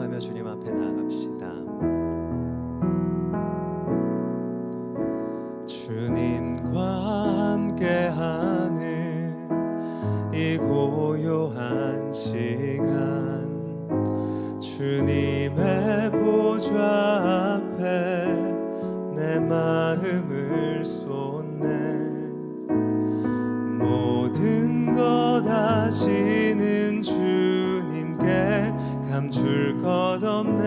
찬양하며 주님 앞에 나아갑시다. 주님과 함께하는 이 고요한 시간, 주님의 보좌 앞에 내 마음을 쏟네. 모든 것 아시는 주님께 감출 것 없네.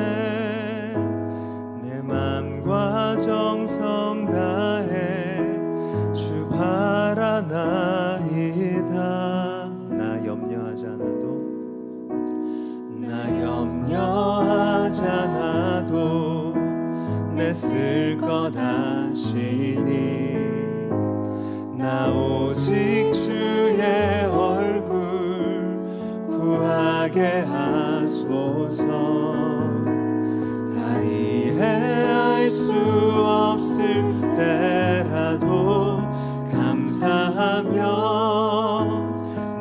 내 맘과 정성 다해 주 바라나이다. 나 염려하지 않아도 내 쓸 것 아시니. 나 오직 주의 얼굴 구하게 하소서. 다 이해할 수 없을 때라도 감사하며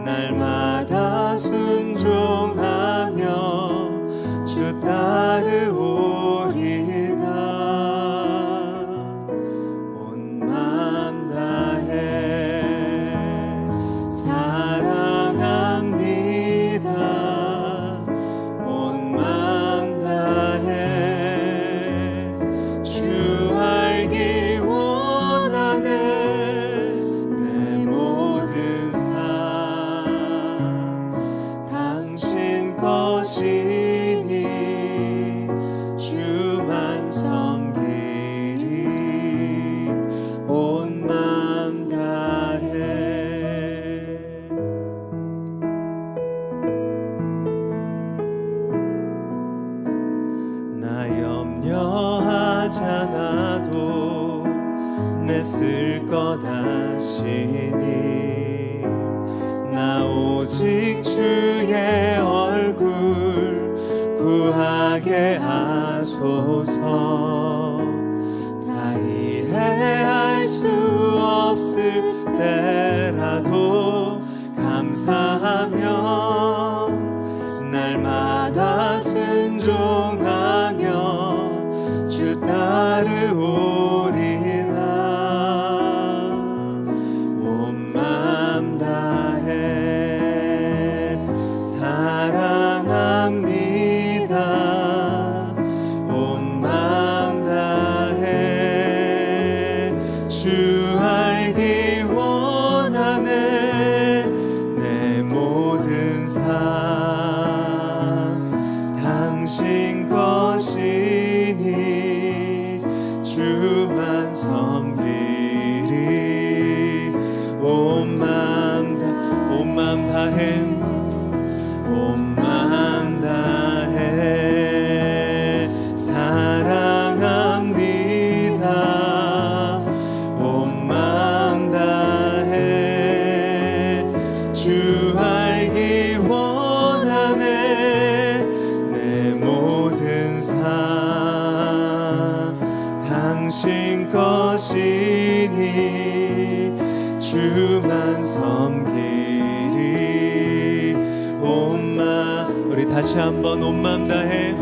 날마다 순종하며 주 따르오리다. 온 맘 다해 사랑합니다. 온 맘 다해 주 알기 원하네. 내 모든 삶 당신 것이니 주만 섬기리. 온 맘 다해. 나 염려하지 않아도 내 쓸 것 아시니. 나 오직 주의 얼굴 구하게 하소서. 다 이해할 수 없을 때라도 감사하며 날마다 순종하며 주 따르오리라. 온 맘 다해 사랑합니다. 온 맘 다해 주 알기 원하네. 내 모든 삶 당신 것이니 주만 섬기리. 온 맘 다해 온 맘 다해 사랑합니다. 온 맘 다해 주 알기 원하네. 내 모든 삶 당신 것이니 주만 섬기리. 온 맘, 우리 다시 한번 온 맘 다해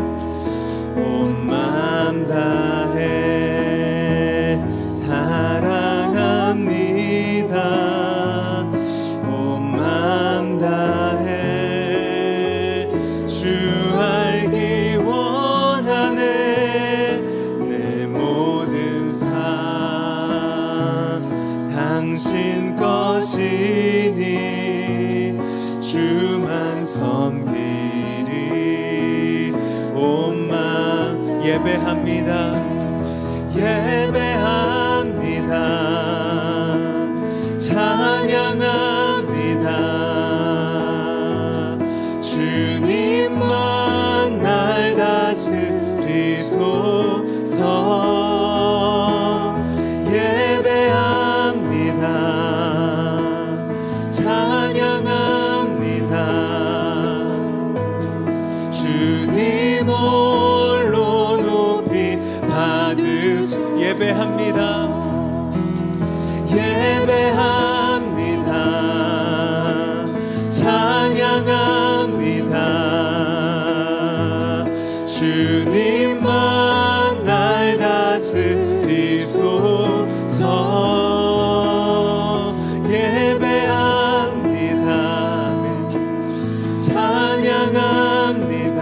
온 맘 다해 사랑합니다. 온 맘 다해 주 알기 원하네. 내 모든 삶 당신 것이니 주만 섬기리. 온 맘 예배합니다. 예배합니다. 찬양합니다. 주님만 날 다스리소서. 예배합니다. 찬양합니다. 주님 홀로 높이 받으소. 예배합니다. 주님만 날 다스리소서. 예배합니다. 찬양합니다.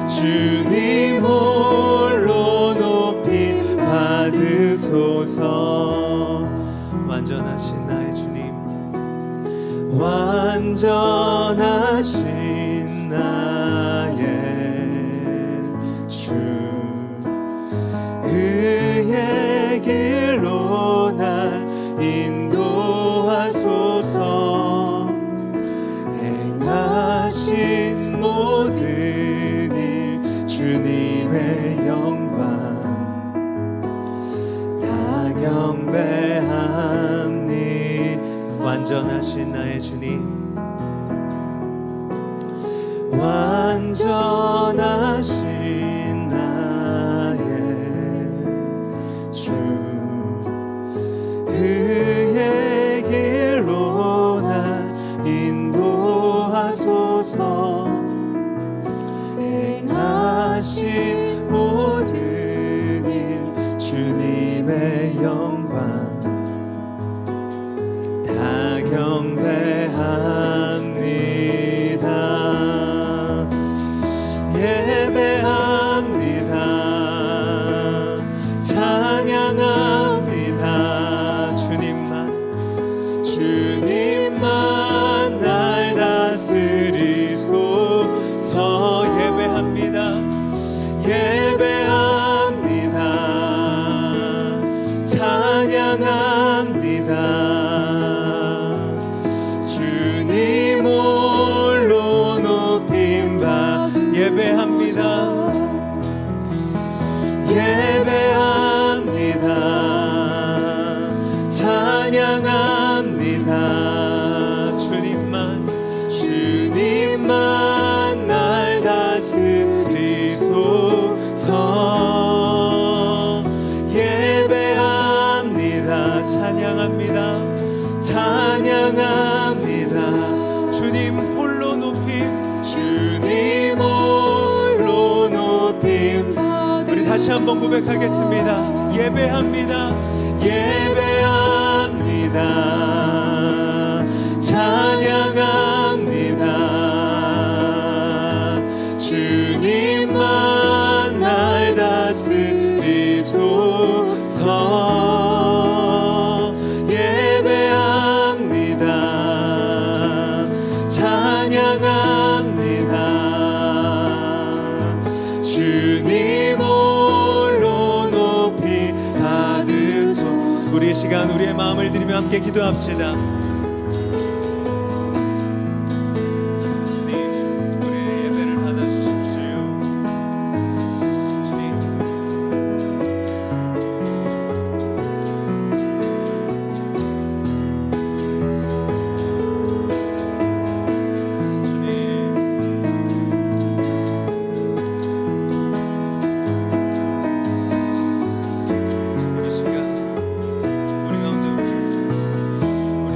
주님 홀로 높이 받으소서. 완전하신 나의 주님, 완전하신 나의 주, 의의 길로 날 인도하소서. 행하신 모든 일 주님의 영광 다 경배합니. 완전하신 나의 주님, 완전하신 나의 주, 의의 길로 날 인도하소서. 행하신 모든 일 주님의 영광 다 경배합니다. 예배합니다. 찬양합니다. 주님만 날 다스리소서. 예배합니다. 예배합니다. 찬양합니다. 주님 홀로 높임바. 예배합니다. 예배합니다. 찬양합니다. 주님만 날 다스리소서. 예배합니다. 찬양합니다. 찬양합니다. 주님 홀로 높임. 주님 홀로 높임. 우리 다시 한번 고백하겠습니다. 예배합니다. 예배합니다. 찬양합니다. 주님만 날 다스리소서. 예배합니다. 찬양합니다. 주님 홀로 높이 받으소서. 우리의 시간, 우리의 마음을 드리며 함께 기도합시다. 우리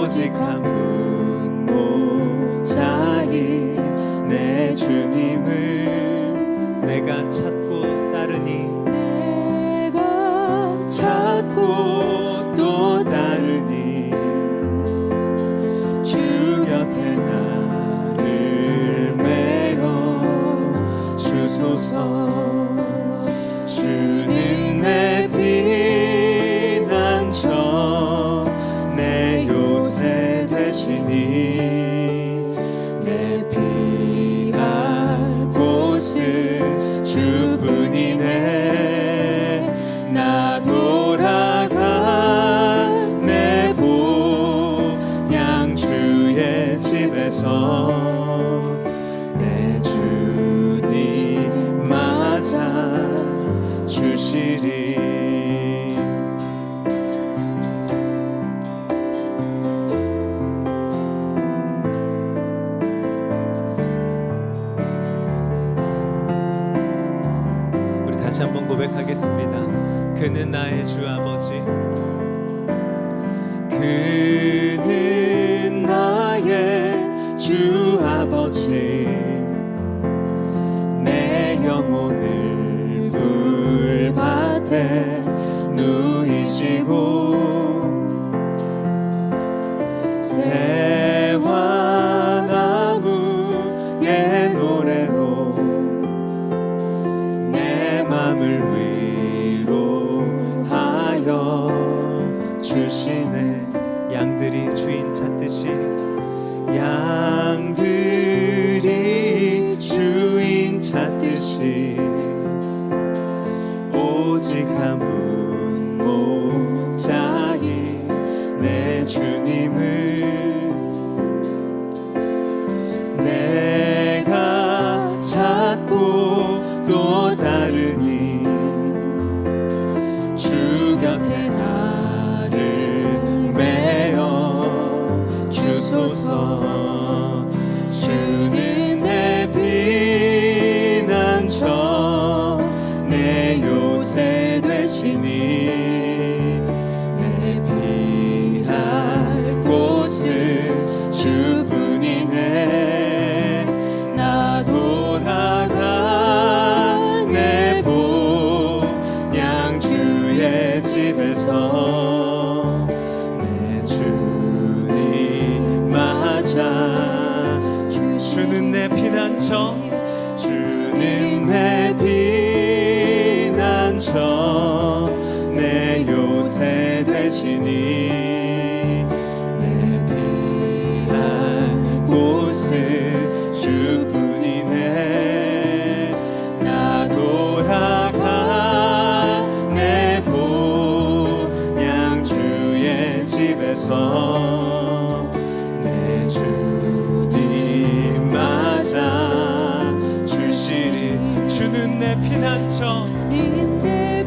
오직 한 분 목자인 내 주님을 내가 찾고 따르니 내가 찾고 또 따르니 주 곁에 나를 메어 주소서. 주는 내 피난처 내 요새 되시니 내 피할 곳은 주뿐이네. 나 돌아가 내 본향 주의 집에서 내 주님 맞아 주시리. 우리 다시 한번 고백하겠습니다. 그는 나의 주 아버지, 그는 나의 주 아버지, 내 영혼을 불밭에 누이시고 새와 나무의 노래로 내 맘을 위로하여 주시네. 양들이 주인 찾듯이 양들이 주인 찾듯이 오직 한 분 목자인 내 주님을 내가 찾고 또 따르니 주 곁에 나를 메어 주소서. 주는 내 피난처 내 요새 되시니 내 피할 곳은 주뿐이네. 나 돌아가 내 본향 주의 집에서 내 주님 맞아 주는 내 피난처. 주는 내 피난처 내 요새 되시니 내 피할 곳은 주뿐이네. 나 돌아가 내 본향 주의 집에서 내 주님 맞아 주시리. 주는 내 피난처, 내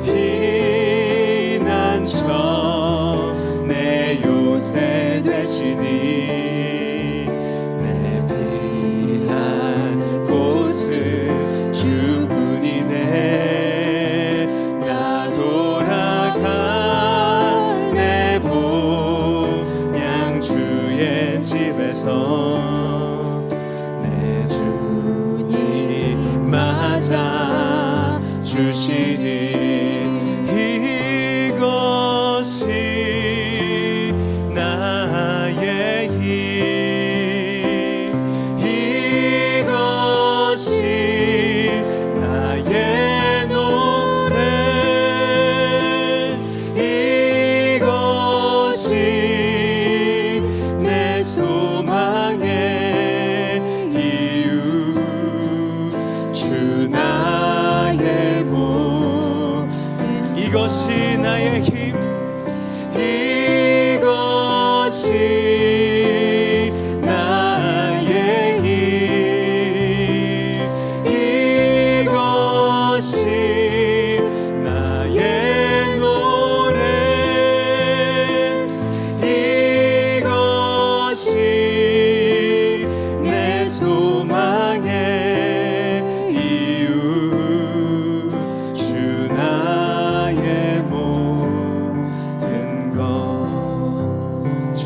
피난처 내 요새 되시니 내 피할 곳은 주뿐이네. 나 돌아가 내 본향 주의 집에서 내 주님 맞아 주시리. 이것이 나의 힘, 이것이 나의 노래, 이것이 내 소망의 이유. 주 나의 본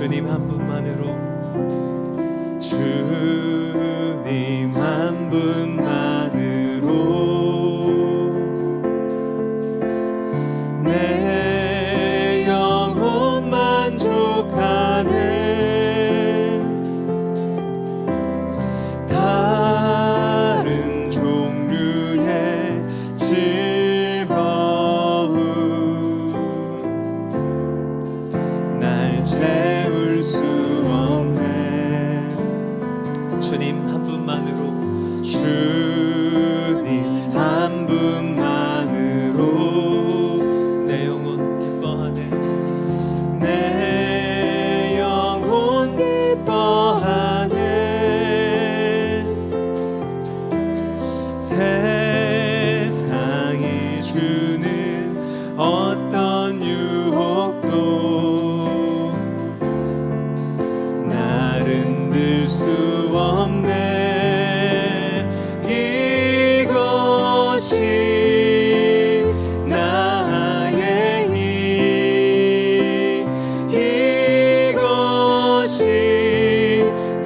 주님 한 분만으로, 주님 한 분만으로 내 영혼 만족하네. 다른 종류의 즐거움 날 채울 수 없네. 주님 한 분만으로, 주님 한 분만으로 내 영혼 기뻐하네. 내 영혼 기뻐하네. 세상이 주는 어떤 유혹도 날 흔들 수 없네. 이것이 나의 힘, 이것이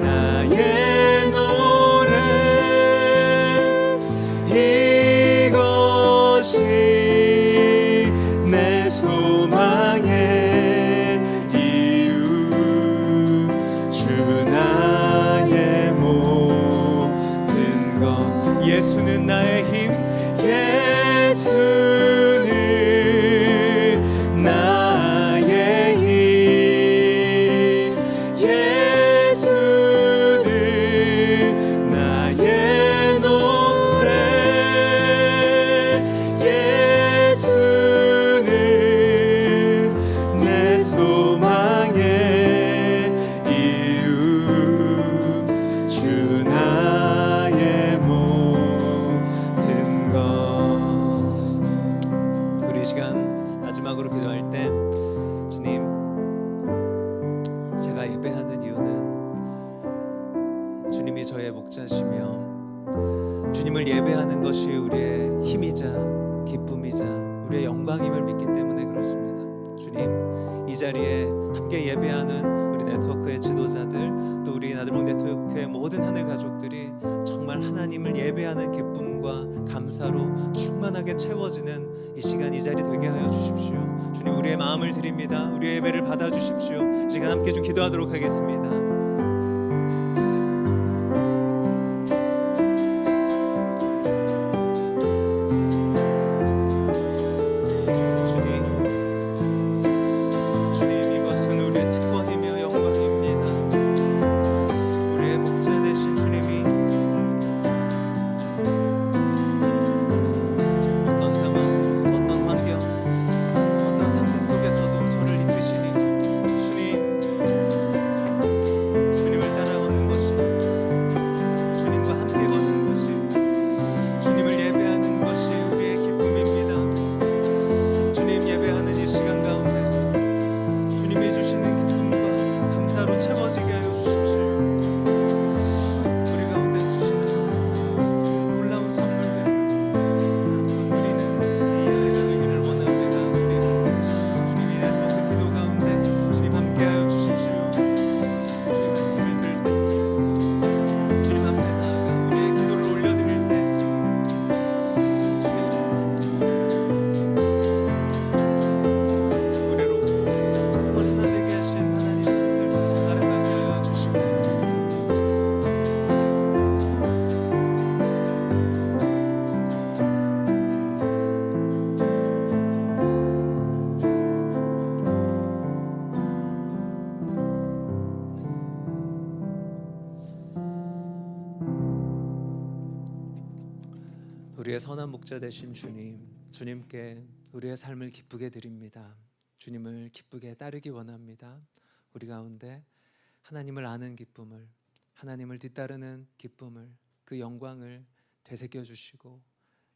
나의 노래, 이것이 내 소망의 이유. 주 나의 모든 것. 예수는 나의 힘, 예수는 나의 힘, 예수는 나의 노래, 예수는 내 소망의 이유. 주 나의 모든 것. 우리 시간 마지막으로 기도할 때, 주님, 제가 예배하는 이유는 주님이 저의 목자시며 주님을 예배하는 것이 우리의 힘이자 기쁨이자 우리의 영광임을 믿기 때문에 그렇습니다. 주님, 이 자리에 함께 예배하는 우리 네트워크의 지도자들, 또 우리 나들목 네트워크의 모든 하늘 가족들이 정말 하나님을 예배하는 기쁨과 감사로 충만하게 채워지는 이 시간, 이 자리 되게 하여 주십시오. 주님, 우리의 마음을 드립니다. 우리의 예배를 받아주십시오. 이 시간 함께 좀 기도하도록 하겠습니다. 우리의 선한 목자 되신 주님, 주님께 우리의 삶을 기쁘게 드립니다. 주님을 기쁘게 따르기 원합니다. 우리 가운데 하나님을 아는 기쁨을, 하나님을 뒤따르는 기쁨을, 그 영광을 되새겨 주시고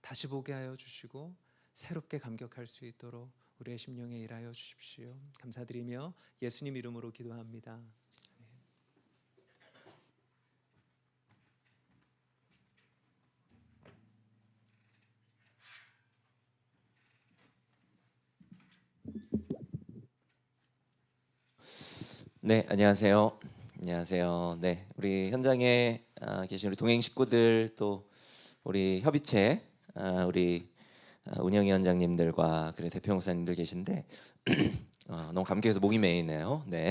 다시 보게 하여 주시고 새롭게 감격할 수 있도록 우리의 심령에 일하여 주십시오. 감사드리며 예수님 이름으로 기도합니다. 네, 안녕하세요. 안녕하세요. 네, 우리 현장에 계신 우리 동행 식구들 또 우리 협의체 우리 운영위원장님들과 그리고 대표 목사님들 계신데 너무 감격해서 목이 메이네요. 네,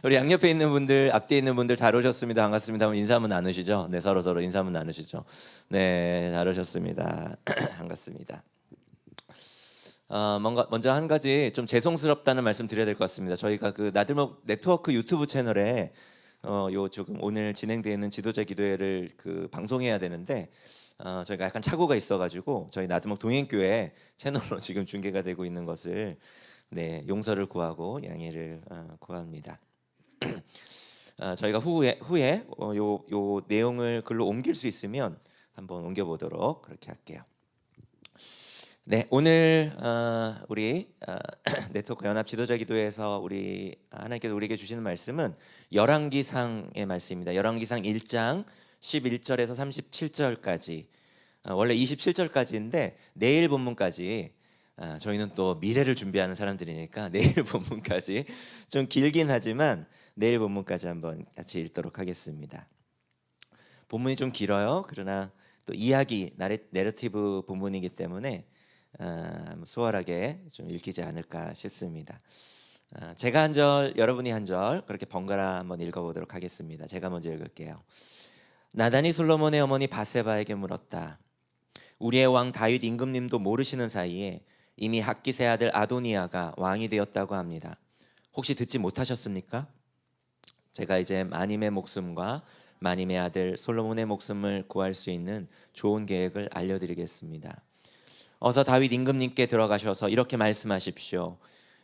우리 양옆에 있는 분들, 앞뒤에 있는 분들 잘 오셨습니다. 반갑습니다. 한번 인사 한번 나누시죠. 네, 서로 인사 한번 나누시죠. 네, 잘 오셨습니다. 반갑습니다. 뭔가 먼저 한 가지 좀 죄송스럽다는 말씀 드려야 될 것 같습니다. 저희가 그 나들목 네트워크 유튜브 채널에 요 지금 오늘 진행되어 있는 지도자 기도회를 그 방송해야 되는데 저희가 약간 착오가 있어가지고 저희 나들목 동행교회 채널로 지금 중계가 되고 있는 것을 네 용서를 구하고 양해를 구합니다. 저희가 후에 요 내용을 글로 옮길 수 있으면 한번 옮겨보도록 그렇게 할게요. 네, 오늘 우리 네트워크 연합 지도자 기도회에서 우리 하나님께서 우리에게 주시는 말씀은 열왕기상의 말씀입니다. 열왕기상 1장 11절에서 37절까지 원래 27절까지인데 내일 본문까지 저희는 또 미래를 준비하는 사람들이니까 내일 본문까지 좀 길긴 하지만 내일 본문까지 한번 같이 읽도록 하겠습니다. 본문이 좀 길어요. 그러나 또 이야기 내러티브 본문이기 때문에 수월하게 좀 읽히지 않을까 싶습니다. 제가 한 절, 여러분이 한 절 그렇게 번갈아 한번 읽어보도록 하겠습니다. 제가 먼저 읽을게요. 나단이 솔로몬의 어머니 바세바에게 물었다. 우리의 왕 다윗 임금님도 모르시는 사이에 이미 핫기스의 아들 아도니아가 왕이 되었다고 합니다. 혹시 듣지 못하셨습니까? 제가 이제 마님의 목숨과 마님의 아들 솔로몬의 목숨을 구할 수 있는 좋은 계획을 알려드리겠습니다. 어서 다윗 임금님께 들어가셔서 이렇게 말씀하십시오.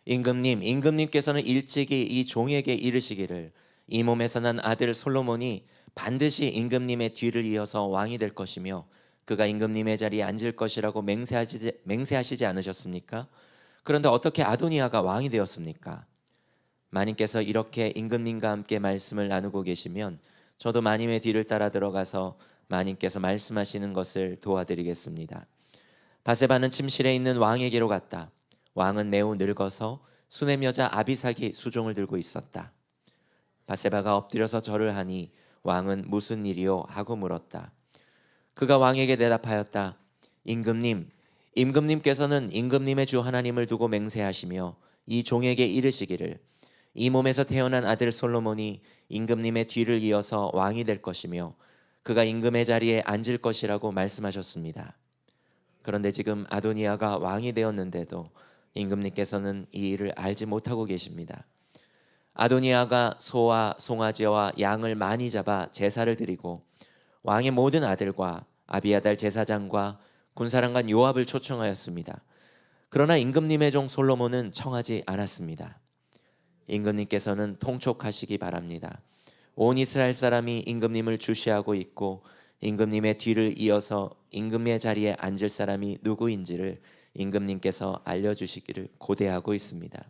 임금님께서는 일찍이 이 종에게 이르시기를 이 몸에서 난 아들 솔로몬이 반드시 임금님의 뒤를 이어서 왕이 될 것이며 그가 임금님의 자리에 앉을 것이라고 맹세하시지 않으셨습니까? 그런데 어떻게 아도니아가 왕이 되었습니까? 마님께서 이렇게 임금님과 함께 말씀을 나누고 계시면 저도 마님의 뒤를 따라 들어가서 마님께서 말씀하시는 것을 도와드리겠습니다. 바세바는 침실에 있는 왕에게로 갔다. 왕은 매우 늙어서 수넴 여자 아비삭이 수종을 들고 있었다. 바세바가 엎드려서 절을 하니 왕은 무슨 일이요? 하고 물었다. 그가 왕에게 대답하였다. 임금님께서는 임금님의 주 하나님을 두고 맹세하시며 이 종에게 이르시기를 이 몸에서 태어난 아들 솔로몬이 임금님의 뒤를 이어서 왕이 될 것이며 그가 임금의 자리에 앉을 것이라고 말씀하셨습니다. 그런데 지금 아도니아가 왕이 되었는데도 임금님께서는 이 일을 알지 못하고 계십니다. 아도니아가 소와 송아지와 양을 많이 잡아 제사를 드리고 왕의 모든 아들과 아비아달 제사장과 군사령관 요압을 초청하였습니다. 그러나 임금님의 종 솔로몬은 청하지 않았습니다. 임금님께서는 통촉하시기 바랍니다. 온 이스라엘 사람이 임금님을 주시하고 있고 임금님의 뒤를 이어서 임금의 자리에 앉을 사람이 누구인지를 임금님께서 알려주시기를 고대하고 있습니다.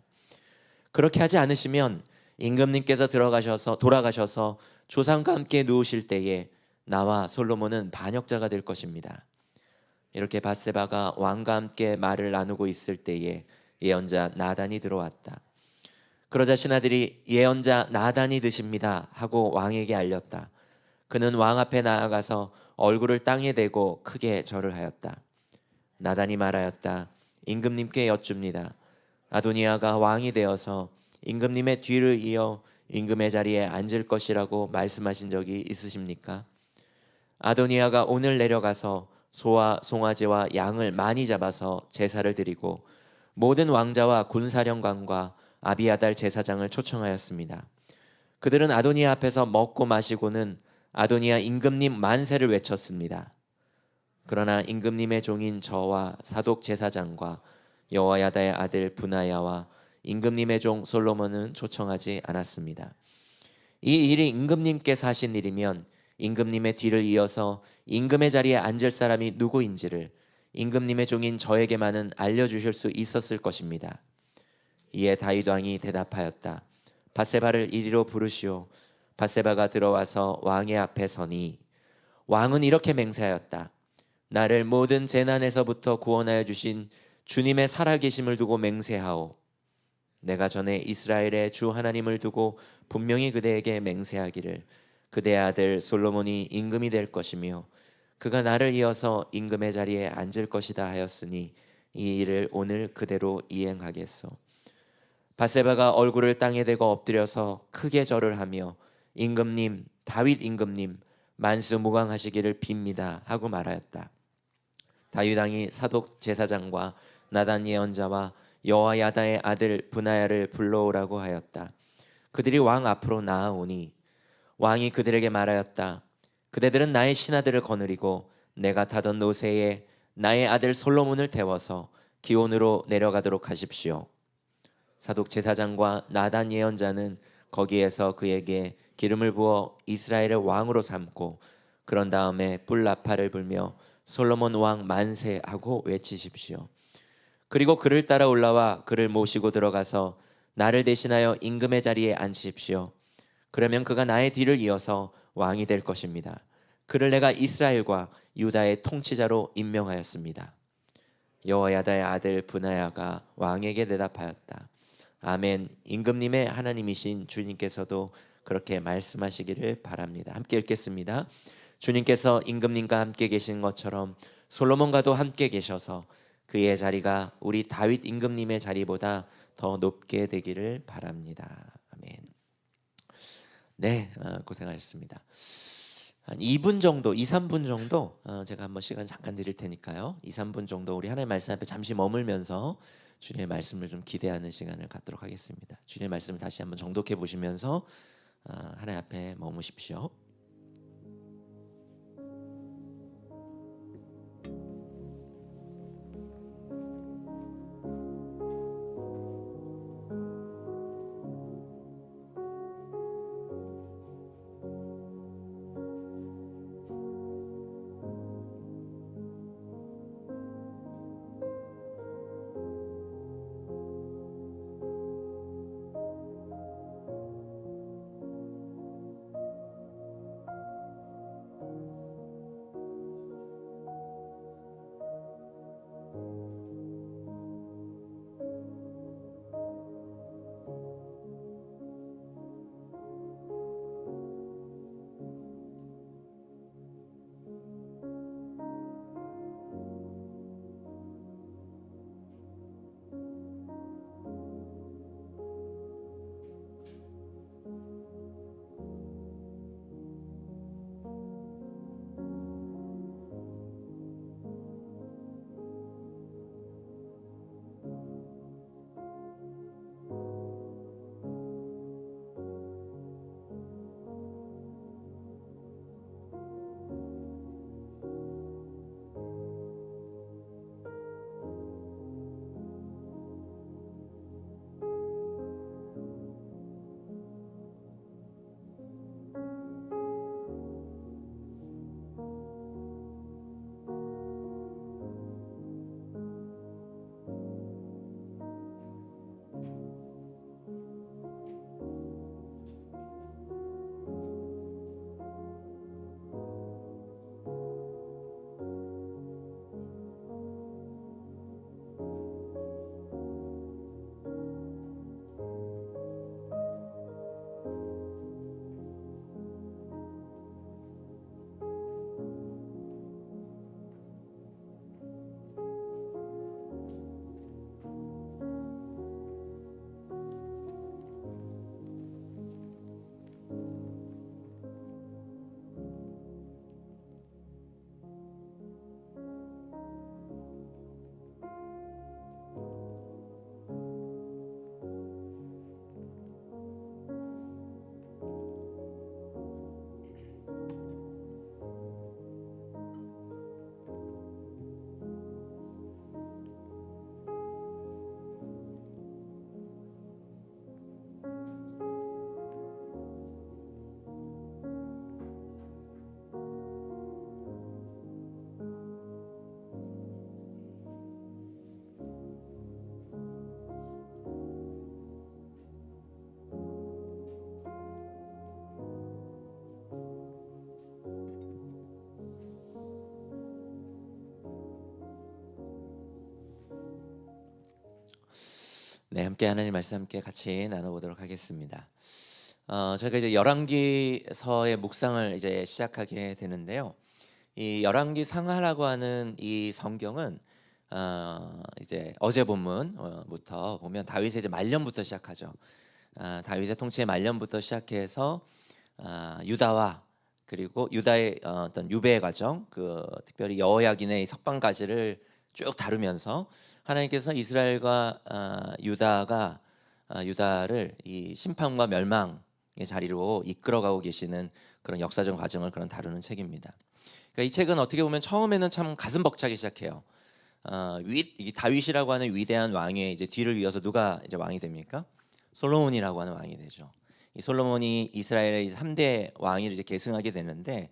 그렇게 하지 않으시면 임금님께서 돌아가셔서 조상과 함께 누우실 때에 나와 솔로몬은 반역자가 될 것입니다. 이렇게 바세바가 왕과 함께 말을 나누고 있을 때에 예언자 나단이 들어왔다. 그러자 신하들이 예언자 나단이 드십니다 하고 왕에게 알렸다. 그는 왕 앞에 나아가서 얼굴을 땅에 대고 크게 절을 하였다. 나단이 말하였다. 임금님께 여쭙니다. 아도니아가 왕이 되어서 임금님의 뒤를 이어 임금의 자리에 앉을 것이라고 말씀하신 적이 있으십니까? 아도니아가 오늘 내려가서 소와 송아지와 양을 많이 잡아서 제사를 드리고 모든 왕자와 군사령관과 아비아달 제사장을 초청하였습니다. 그들은 아도니아 앞에서 먹고 마시고는 아도니아 임금님 만세를 외쳤습니다. 그러나 임금님의 종인 저와 사독 제사장과 여호야다의 아들 브나야와 임금님의 종 솔로몬은 초청하지 않았습니다. 이 일이 임금님께서 하신 일이면 임금님의 뒤를 이어서 임금의 자리에 앉을 사람이 누구인지를 임금님의 종인 저에게만은 알려주실 수 있었을 것입니다. 이에 다윗 왕이 대답하였다. 바세바를 이리로 부르시오. 바세바가 들어와서 왕의 앞에 서니 왕은 이렇게 맹세하였다. 나를 모든 재난에서부터 구원하여 주신 주님의 살아계심을 두고 맹세하오. 내가 전에 이스라엘의 주 하나님을 두고 분명히 그대에게 맹세하기를 그대의 아들 솔로몬이 임금이 될 것이며 그가 나를 이어서 임금의 자리에 앉을 것이다 하였으니 이 일을 오늘 그대로 이행하겠소. 바세바가 얼굴을 땅에 대고 엎드려서 크게 절을 하며 임금님, 다윗 임금님, 만수무강하시기를 빕니다 하고 말하였다. 다윗 왕이 사독 제사장과 나단 예언자와 여호야다의 아들 브나야를 불러오라고 하였다. 그들이 왕 앞으로 나아오니 왕이 그들에게 말하였다. 그대들은 나의 신하들을 거느리고 내가 타던 노새에 나의 아들 솔로몬을 태워서 기온으로 내려가도록 하십시오. 사독 제사장과 나단 예언자는 거기에서 그에게 기름을 부어 이스라엘의 왕으로 삼고 그런 다음에 뿔나팔을 불며 솔로몬 왕 만세하고 외치십시오. 그리고 그를 따라 올라와 그를 모시고 들어가서 나를 대신하여 임금의 자리에 앉히십시오. 그러면 그가 나의 뒤를 이어서 왕이 될 것입니다. 그를 내가 이스라엘과 유다의 통치자로 임명하였습니다. 여호야다의 아들 브나야가 왕에게 대답하였다. 아멘. 임금님의 하나님이신 주님께서도 그렇게 말씀하시기를 바랍니다. 함께 읽겠습니다. 주님께서 임금님과 함께 계신 것처럼 솔로몬과도 함께 계셔서 그의 자리가 우리 다윗 임금님의 자리보다 더 높게 되기를 바랍니다. 아멘. 네, 고생하셨습니다. 한 2분 정도, 2, 3분 정도 제가 한번 시간 잠깐 드릴 테니까요. 2, 3분 정도 우리 하나님의 말씀 앞에 잠시 머물면서 주님의 말씀을 좀 기대하는 시간을 갖도록 하겠습니다. 주님의 말씀을 다시 한번 정독해 보시면서 하나님 앞에 머무십시오. 네, 함께 하나님 말씀 함께 같이 나눠보도록 하겠습니다. 저희가 이제 열왕기서의 묵상을 이제 시작하게 되는데요. 이 열왕기 상하라고 하는 이 성경은 이제 어제 본문부터 보면 다윗의 이제 말년부터 시작하죠. 다윗의 통치의 말년부터 시작해서 유다와 그리고 유다의 어떤 유배의 과정, 특별히 여호야긴의 석방까지를 쭉 다루면서 하나님께서 이스라엘과 유다를 이 심판과 멸망의 자리로 이끌어가고 계시는 그런 역사적 과정을 다루는 책입니다. 그러니까 이 책은 어떻게 보면 처음에는 참 가슴 벅차게 시작해요. 이 다윗이라고 하는 위대한 왕의 이제 뒤를 이어서 누가 이제 왕이 됩니까? 솔로몬이라고 하는 왕이 되죠. 이 솔로몬이 이스라엘의 3대 왕위를 이제 계승하게 되는데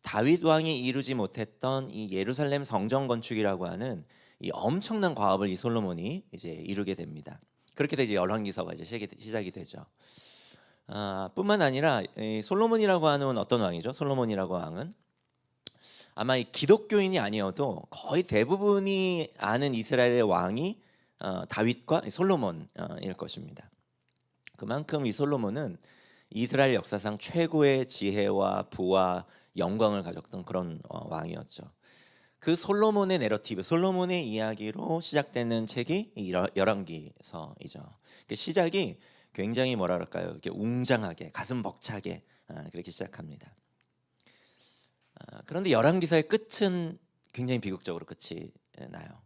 다윗 왕이 이루지 못했던 이 예루살렘 성전 건축이라고 하는 이 엄청난 과업을 이 솔로몬이 이제 이루게 됩니다. 그렇게 돼서 열왕기서가 이제 시작이 되죠. 뿐만 아니라 이 솔로몬이라고 하는 어떤 왕이죠? 솔로몬이라고 왕은 아마 이 기독교인이 아니어도 거의 대부분이 아는 이스라엘의 왕이 다윗과 솔로몬일 것입니다. 그만큼 이 솔로몬은 이스라엘 역사상 최고의 지혜와 부와 영광을 가졌던 그런 왕이었죠. 그 솔로몬의 내러티브, 솔로몬의 이야기로 시작되는 책이 이 열왕기서이죠. 시작이 굉장히 뭐랄까요? 이렇게 웅장하게, 가슴 벅차게 그렇게 시작합니다. 그런데 열왕기서의 끝은 굉장히 비극적으로 끝이 나요.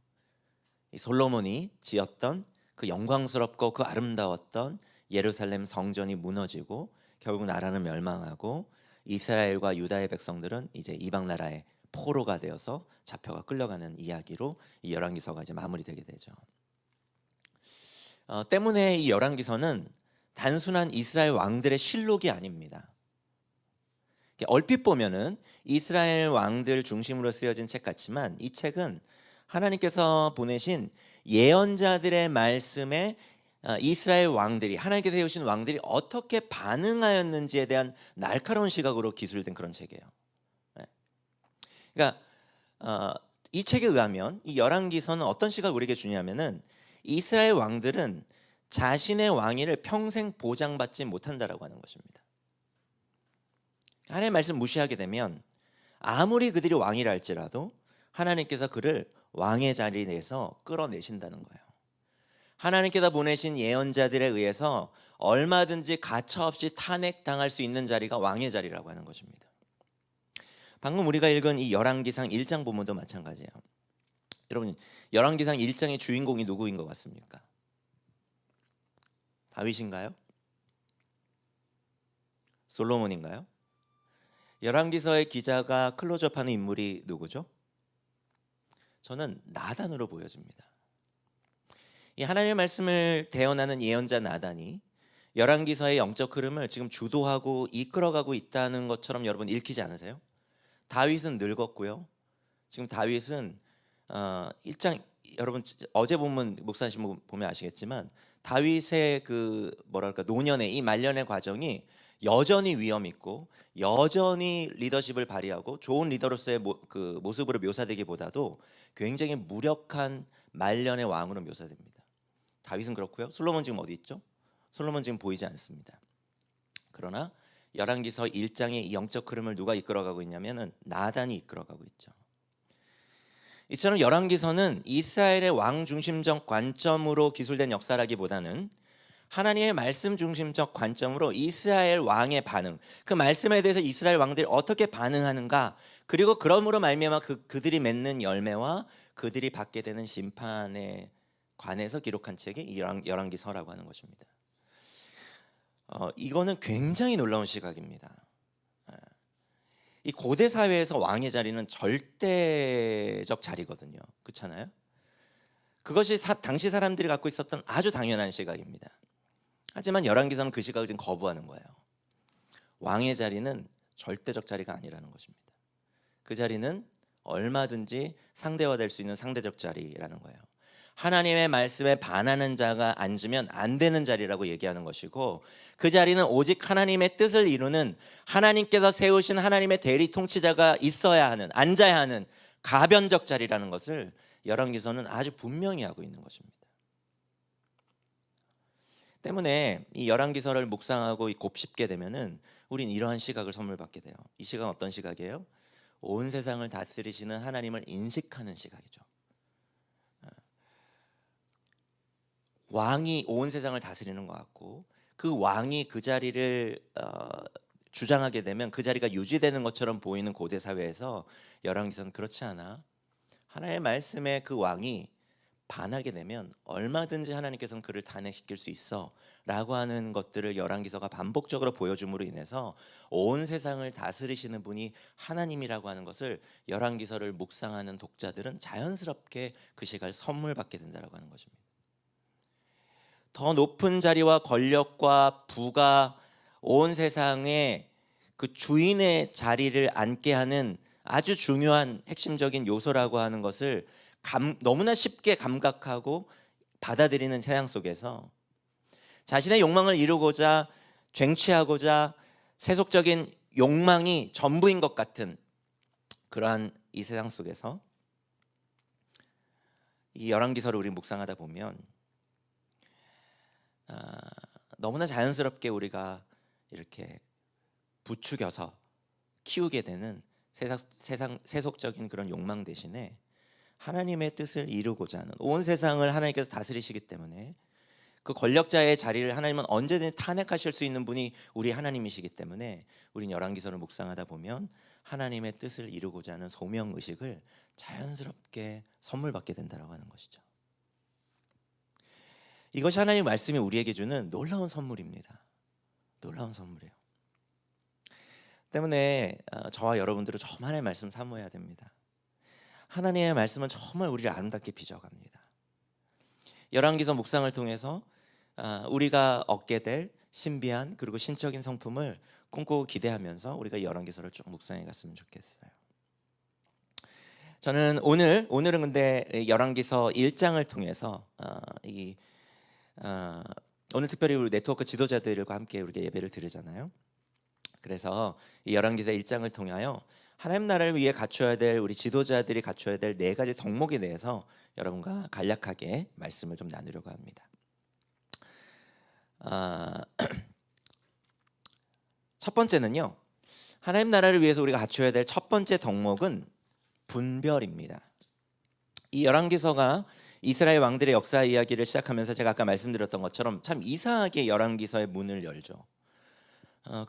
이 솔로몬이 지었던 그 영광스럽고 그 아름다웠던 예루살렘 성전이 무너지고 결국 나라는 멸망하고 이스라엘과 유다의 백성들은 이제 이방 나라의 포로가 되어서 잡혀가 끌려가는 이야기로 이 열왕기서가 이제 마무리되게 되죠. 때문에 이 열왕기서는 단순한 이스라엘 왕들의 실록이 아닙니다. 얼핏 보면은 이스라엘 왕들 중심으로 쓰여진 책 같지만 이 책은 하나님께서 보내신 예언자들의 말씀에 이스라엘 왕들이 하나님께서 세우신 왕들이 어떻게 반응하였는지에 대한 날카로운 시각으로 기술된 그런 책이에요. 그러니까 이 책에 의하면 이 열왕기서는 어떤 시각을 우리에게 주냐면은 이스라엘 왕들은 자신의 왕위를 평생 보장받지 못한다라고 하는 것입니다. 하나님의 말씀 무시하게 되면 아무리 그들이 왕이라 할지라도 하나님께서 그를 왕의 자리에 내서 끌어내신다는 거예요. 하나님께서 보내신 예언자들에 의해서 얼마든지 가차없이 탄핵당할 수 있는 자리가 왕의 자리라고 하는 것입니다. 방금 우리가 읽은 이 열왕기상 1장 본문도 마찬가지예요. 여러분, 열왕기상 1장의 주인공이 누구인 것 같습니까? 다윗인가요? 솔로몬인가요? 열왕기서의 기자가 클로즈업하는 인물이 누구죠? 저는 나단으로 보여집니다. 이 하나님의 말씀을 대언하는 예언자 나단이 열왕기서의 영적 흐름을 지금 주도하고 이끌어가고 있다는 것처럼 여러분 읽히지 않으세요? 다윗은 늙었고요. 지금 다윗은 1장 여러분 어제 본문 목사님 보면 아시겠지만 다윗의 노년의 이 말년의 과정이 여전히 위험 있고 여전히 리더십을 발휘하고 좋은 리더로서의 모습으로 묘사되기보다도 굉장히 무력한 말년의 왕으로 묘사됩니다. 다윗은 그렇고요. 솔로몬 지금 어디 있죠? 솔로몬 지금 보이지 않습니다. 그러나 열왕기서 1장의 영적 흐름을 누가 이끌어가고 있냐면은 나단이 이끌어가고 있죠. 이처럼 열왕기서는 이스라엘의 왕 중심적 관점으로 기술된 역사라기보다는 하나님의 말씀 중심적 관점으로 이스라엘 왕의 반응, 그 말씀에 대해서 이스라엘 왕들이 어떻게 반응하는가, 그리고 그러므로 말미암아 그들이 맺는 열매와 그들이 받게 되는 심판에 관해서 기록한 책이 이 열왕기서라고 하는 것입니다. 이거는 굉장히 놀라운 시각입니다. 이 고대 사회에서 왕의 자리는 절대적 자리거든요. 그렇잖아요? 그것이 당시 사람들이 갖고 있었던 아주 당연한 시각입니다. 하지만 열왕기서는 그 시각을 지금 거부하는 거예요. 왕의 자리는 절대적 자리가 아니라는 것입니다. 그 자리는 얼마든지 상대화될 수 있는 상대적 자리라는 거예요. 하나님의 말씀에 반하는 자가 앉으면 안 되는 자리라고 얘기하는 것이고, 그 자리는 오직 하나님의 뜻을 이루는 하나님께서 세우신 하나님의 대리 통치자가 있어야 하는, 앉아야 하는 가변적 자리라는 것을 열왕기서는 아주 분명히 하고 있는 것입니다. 때문에 이 열왕기서를 묵상하고 곱씹게 되면은 우린 이러한 시각을 선물 받게 돼요. 이 시각은 어떤 시각이에요? 온 세상을 다스리시는 하나님을 인식하는 시각이죠. 왕이 온 세상을 다스리는 것 같고 그 왕이 그 자리를 주장하게 되면 그 자리가 유지되는 것처럼 보이는 고대 사회에서 열왕기서는 그렇지 않아. 하나님의 말씀에 그 왕이 반하게 되면 얼마든지 하나님께서는 그를 탄핵시킬 수 있어 라고 하는 것들을 열왕기서가 반복적으로 보여줌으로 인해서 온 세상을 다스리시는 분이 하나님이라고 하는 것을 열왕기서를 묵상하는 독자들은 자연스럽게 그 시각을 선물 받게 된다고 하는 것입니다. 더 높은 자리와 권력과 부가 온 세상에 그 주인의 자리를 앉게 하는 아주 중요한 핵심적인 요소라고 하는 것을 너무나 쉽게 감각하고 받아들이는 세상 속에서 자신의 욕망을 이루고자 쟁취하고자 세속적인 욕망이 전부인 것 같은 그러한 이 세상 속에서 이 열왕기서를 우리 묵상하다 보면 너무나 자연스럽게 우리가 이렇게 부추겨서 키우게 되는 세속적인 그런 욕망 대신에 하나님의 뜻을 이루고자 하는 온 세상을 하나님께서 다스리시기 때문에 그 권력자의 자리를 하나님은 언제든지 탄핵하실 수 있는 분이 우리 하나님이시기 때문에 우린 열왕기서를 묵상하다 보면 하나님의 뜻을 이루고자 하는 소명의식을 자연스럽게 선물 받게 된다고 하는 것이죠. 이것이 하나님의 말씀이 우리에게 주는 놀라운 선물입니다. 놀라운 선물이에요. 때문에 저와 여러분들은 정말 하나님의 말씀 사모해야 됩니다. 하나님의 말씀은 정말 우리를 아름답게 빚어갑니다. 열왕기서 묵상을 통해서 우리가 얻게 될 신비한 그리고 신적인 성품을 꿈꾸고 기대하면서 우리가 열왕기서를 쭉 묵상해 갔으면 좋겠어요. 저는 오늘은 근데 열왕기서 1장을 통해서 오늘 특별히 우리 네트워크 지도자들과 함께 우리가 예배를 드리잖아요. 그래서 이 열왕기서 1장을 통하여 하나님 나라를 위해 갖춰야 될 우리 지도자들이 갖춰야 될 4가지 덕목에 대해서 여러분과 간략하게 말씀을 좀 나누려고 합니다. 첫 번째는요, 하나님 나라를 위해서 우리가 갖춰야 될 첫 번째 덕목은 분별입니다. 이 열왕기서가 이스라엘 왕들의 역사 이야기를 시작하면서 제가 아까 말씀드렸던 것처럼 참 이상하게 열왕기서의 문을 열죠.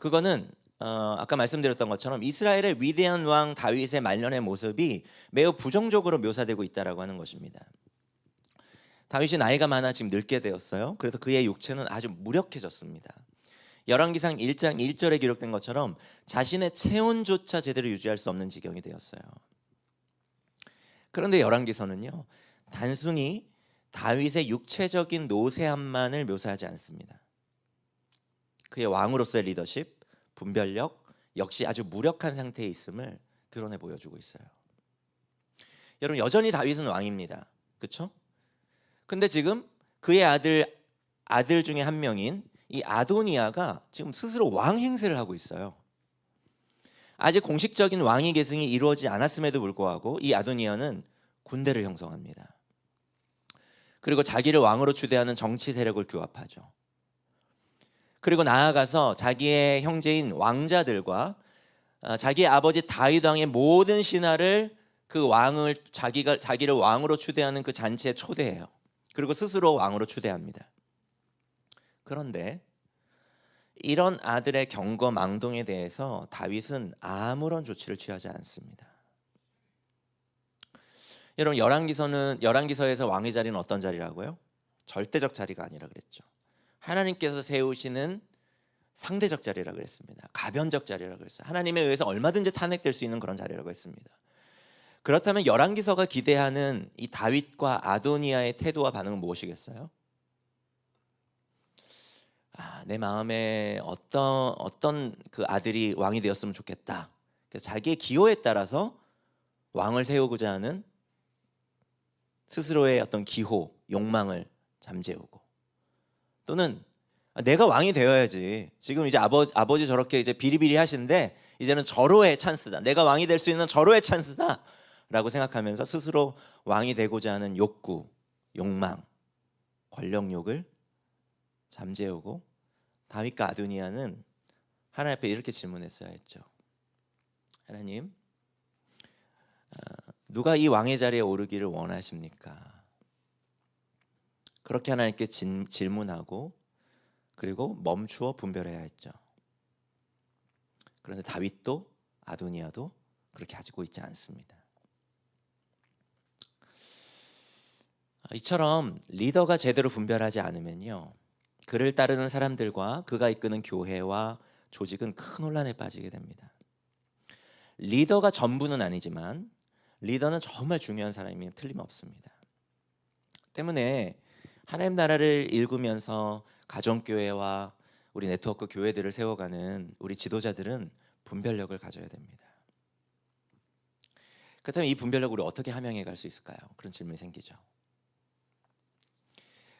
그거는 아까 말씀드렸던 것처럼 이스라엘의 위대한 왕 다윗의 말년의 모습이 매우 부정적으로 묘사되고 있다라고 하는 것입니다. 다윗이 나이가 많아 지금 늙게 되었어요. 그래서 그의 육체는 아주 무력해졌습니다. 열왕기상 1장 1절에 기록된 것처럼 자신의 체온조차 제대로 유지할 수 없는 지경이 되었어요. 그런데 열왕기서는요, 단순히 다윗의 육체적인 노쇠함만을 묘사하지 않습니다. 그의 왕으로서의 리더십, 분별력 역시 아주 무력한 상태에 있음을 드러내 보여주고 있어요. 여러분, 여전히 다윗은 왕입니다. 그렇죠? 근데 지금 그의 아들 중에 한 명인 이 아도니아가 지금 스스로 왕 행세를 하고 있어요. 아직 공식적인 왕위 계승이 이루어지지 않았음에도 불구하고 이 아도니아는 군대를 형성합니다. 그리고 자기를 왕으로 추대하는 정치 세력을 규합하죠. 그리고 나아가서 자기의 형제인 왕자들과 자기의 아버지 다윗 왕의 모든 신하를 그 왕을 자기를 왕으로 추대하는 그 잔치에 초대해요. 그리고 스스로 왕으로 추대합니다. 그런데 이런 아들의 경거망동에 대해서 다윗은 아무런 조치를 취하지 않습니다. 여러분, 열왕기서에서 왕의 자리는 어떤 자리라고요? 절대적 자리가 아니라 그랬죠. 하나님께서 세우시는 상대적 자리라고 그랬습니다. 가변적 자리라고 그랬어요. 하나님에 의해서 얼마든지 탄핵될 수 있는 그런 자리라고 했습니다. 그렇다면 열왕기서가 기대하는 이 다윗과 아도니아의 태도와 반응은 무엇이겠어요? 내 마음에 어떤 그 아들이 왕이 되었으면 좋겠다. 그래서 자기의 기호에 따라서 왕을 세우고자 하는 스스로의 어떤 기호, 욕망을 잠재우고, 또는 내가 왕이 되어야지. 지금 이제 아버지 저렇게 이제 비리비리 하신데 이제는 절호의 찬스다. 내가 왕이 될 수 있는 절호의 찬스다라고 생각하면서 스스로 왕이 되고자 하는 욕구, 욕망, 권력욕을 잠재우고 다윗과 아도니아는 하나님 앞에 이렇게 질문했어야 했죠. 하나님, 누가 이 왕의 자리에 오르기를 원하십니까? 그렇게 하나님께 질문하고 그리고 멈추어 분별해야 했죠. 그런데 다윗도 아도니아도 그렇게 하고 있지 않습니다. 이처럼 리더가 제대로 분별하지 않으면요, 그를 따르는 사람들과 그가 이끄는 교회와 조직은 큰 혼란에 빠지게 됩니다. 리더가 전부는 아니지만 리더는 정말 중요한 사람이면 틀림없습니다. 때문에 하나님 나라를 일구면서 가정교회와 우리 네트워크 교회들을 세워가는 우리 지도자들은 분별력을 가져야 됩니다. 그렇다면 이 분별력을 우리 어떻게 함양해 갈 수 있을까요? 그런 질문이 생기죠.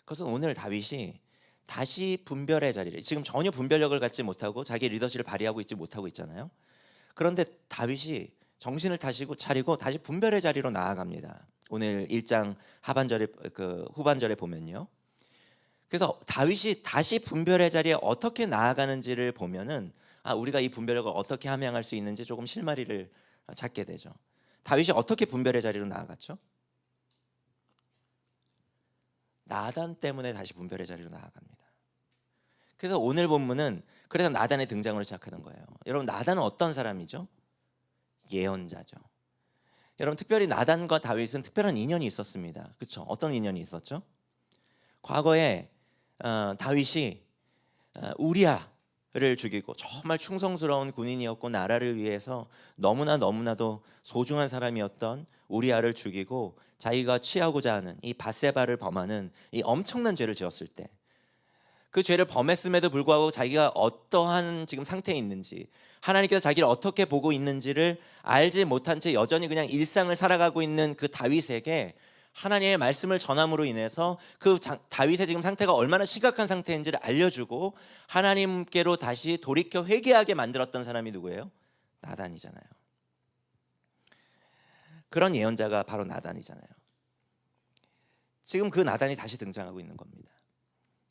그것은 오늘 다윗이 다시 분별의 자리를, 지금 전혀 분별력을 갖지 못하고 자기 리더십을 발휘하고 있지 못하고 있잖아요. 그런데 다윗이 정신을 차리고 다시 분별의 자리로 나아갑니다. 오늘 1장 하반절에 후반절에 보면요. 그래서 다윗이 다시 분별의 자리에 어떻게 나아가는지를 보면은 우리가 이 분별력을 어떻게 함양할 수 있는지 조금 실마리를 찾게 되죠. 다윗이 어떻게 분별의 자리로 나아갔죠? 나단 때문에 다시 분별의 자리로 나아갑니다. 그래서 오늘 본문은 그래서 나단의 등장으로 시작하는 거예요. 여러분, 나단은 어떤 사람이죠? 예언자죠. 여러분, 특별히 나단과 다윗은 특별한 인연이 있었습니다. 그렇죠? 어떤 인연이 있었죠? 과거에 다윗이 우리아를 죽이고 정말 충성스러운 군인이었고 나라를 위해서 너무나도 소중한 사람이었던 우리아를 죽이고 자기가 취하고자 하는 이 밧세바를 범하는 이 엄청난 죄를 지었을 때, 그 죄를 범했음에도 불구하고 자기가 어떠한 지금 상태에 있는지, 하나님께서 자기를 어떻게 보고 있는지를 알지 못한 채 여전히 그냥 일상을 살아가고 있는 그 다윗에게 하나님의 말씀을 전함으로 인해서 그 다윗의 지금 상태가 얼마나 심각한 상태인지를 알려주고 하나님께로 다시 돌이켜 회개하게 만들었던 사람이 누구예요? 나단이잖아요. 그런 예언자가 바로 나단이잖아요. 지금 그 나단이 다시 등장하고 있는 겁니다.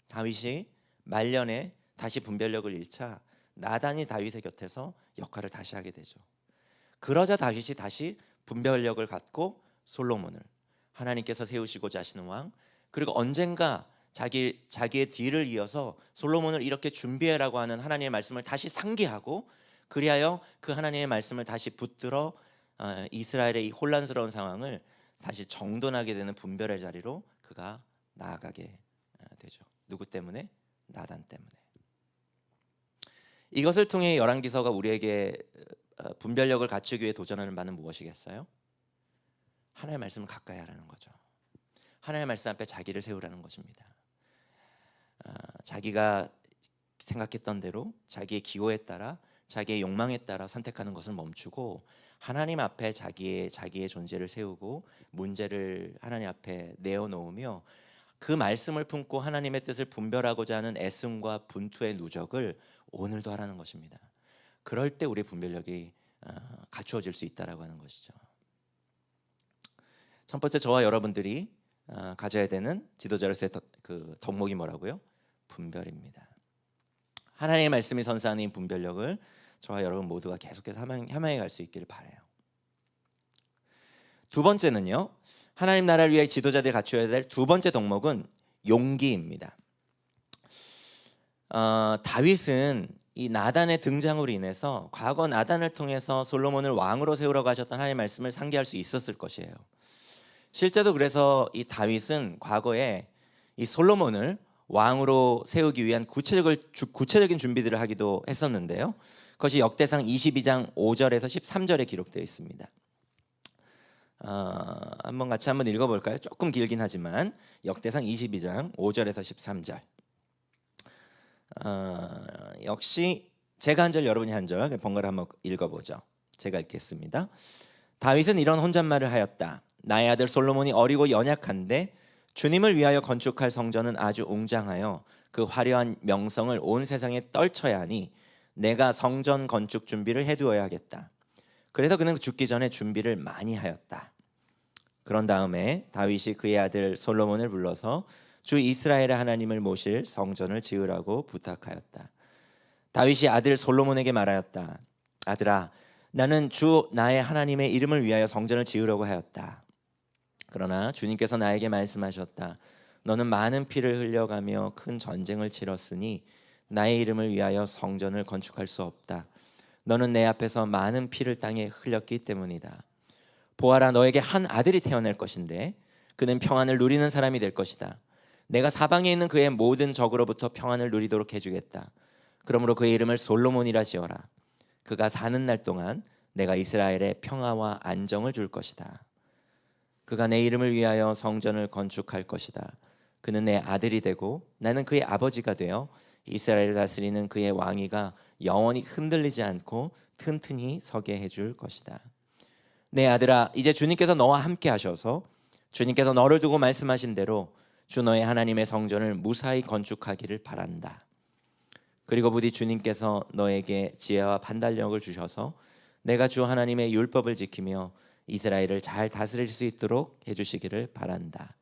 다윗이 말년에 다시 분별력을 잃자 나단이 다윗의 곁에서 역할을 다시 하게 되죠. 그러자 다윗이 다시 분별력을 갖고 솔로몬을, 하나님께서 세우시고자 하시는 왕, 그리고 언젠가 자기의 뒤를 이어서 솔로몬을 이렇게 준비해라고 하는 하나님의 말씀을 다시 상기하고, 그리하여 그 하나님의 말씀을 다시 붙들어 이스라엘의 이 혼란스러운 상황을 다시 정돈하게 되는 분별의 자리로 그가 나아가게 되죠. 누구 때문에? 나단 때문에. 이것을 통해 열왕기서가 우리에게 분별력을 갖추기 위해 도전하는 바는 무엇이겠어요? 하나님의 말씀을 가까이 하라는 거죠. 하나님의 말씀 앞에 자기를 세우라는 것입니다. 자기가 생각했던 대로 자기의 기호에 따라, 자기의 욕망에 따라 선택하는 것을 멈추고 하나님 앞에 자기의 존재를 세우고 문제를 하나님 앞에 내어놓으며 그 말씀을 품고 하나님의 뜻을 분별하고자 하는 애씀과 분투의 누적을 오늘도 하라는 것입니다. 그럴 때 우리의 분별력이 갖추어질 수 있다라고 하는 것이죠. 첫 번째, 저와 여러분들이 가져야 되는 지도자로서의 그 덕목이 뭐라고요? 분별입니다. 하나님의 말씀이 선사하는 이 분별력을 저와 여러분 모두가 계속해서 함양해 갈 수 있기를 바라요. 두 번째는요, 하나님 나라를 위해 지도자들이 갖추어야 될 두 번째 덕목은 용기입니다. 다윗은 이 나단의 등장으로 인해서 과거 나단을 통해서 솔로몬을 왕으로 세우라고 하셨던 하나님의 말씀을 상기할 수 있었을 것이에요. 실제로 그래서 이 다윗은 과거에 이 솔로몬을 왕으로 세우기 위한 구체적인 준비들을 하기도 했었는데요. 그것이 역대상 22장 5절에서 13절에 기록되어 있습니다. 같이 한번 읽어볼까요? 조금 길긴 하지만 역대상 22장 5절에서 13절. 역시 제가 한 절 여러분이 한 절 번갈아 한번 읽어보죠. 제가 읽겠습니다. 다윗은 이런 혼잣말을 하였다. 나의 아들 솔로몬이 어리고 연약한데 주님을 위하여 건축할 성전은 아주 웅장하여 그 화려한 명성을 온 세상에 떨쳐야 하니 내가 성전 건축 준비를 해두어야 하겠다. 그래서 그는 죽기 전에 준비를 많이 하였다. 그런 다음에 다윗이 그의 아들 솔로몬을 불러서 주 이스라엘의 하나님을 모실 성전을 지으라고 부탁하였다. 다윗이 아들 솔로몬에게 말하였다. 아들아, 나는 주 나의 하나님의 이름을 위하여 성전을 지으려고 하였다. 그러나 주님께서 나에게 말씀하셨다. 너는 많은 피를 흘려가며 큰 전쟁을 치렀으니 나의 이름을 위하여 성전을 건축할 수 없다. 너는 내 앞에서 많은 피를 땅에 흘렸기 때문이다. 보아라, 너에게 한 아들이 태어날 것인데 그는 평안을 누리는 사람이 될 것이다. 내가 사방에 있는 그의 모든 적으로부터 평안을 누리도록 해주겠다. 그러므로 그의 이름을 솔로몬이라 지어라. 그가 사는 날 동안 내가 이스라엘에 평화와 안정을 줄 것이다. 그가 내 이름을 위하여 성전을 건축할 것이다. 그는 내 아들이 되고 나는 그의 아버지가 되어 이스라엘을 다스리는 그의 왕위가 영원히 흔들리지 않고 튼튼히 서게 해줄 것이다. 내 아들아, 이제 주님께서 너와 함께 하셔서 주님께서 너를 두고 말씀하신 대로 주 너의 하나님의 성전을 무사히 건축하기를 바란다. 그리고 부디 주님께서 너에게 지혜와 판단력을 주셔서 내가 주 하나님의 율법을 지키며 이스라엘을 잘 다스릴 수 있도록 해주시기를 바란다.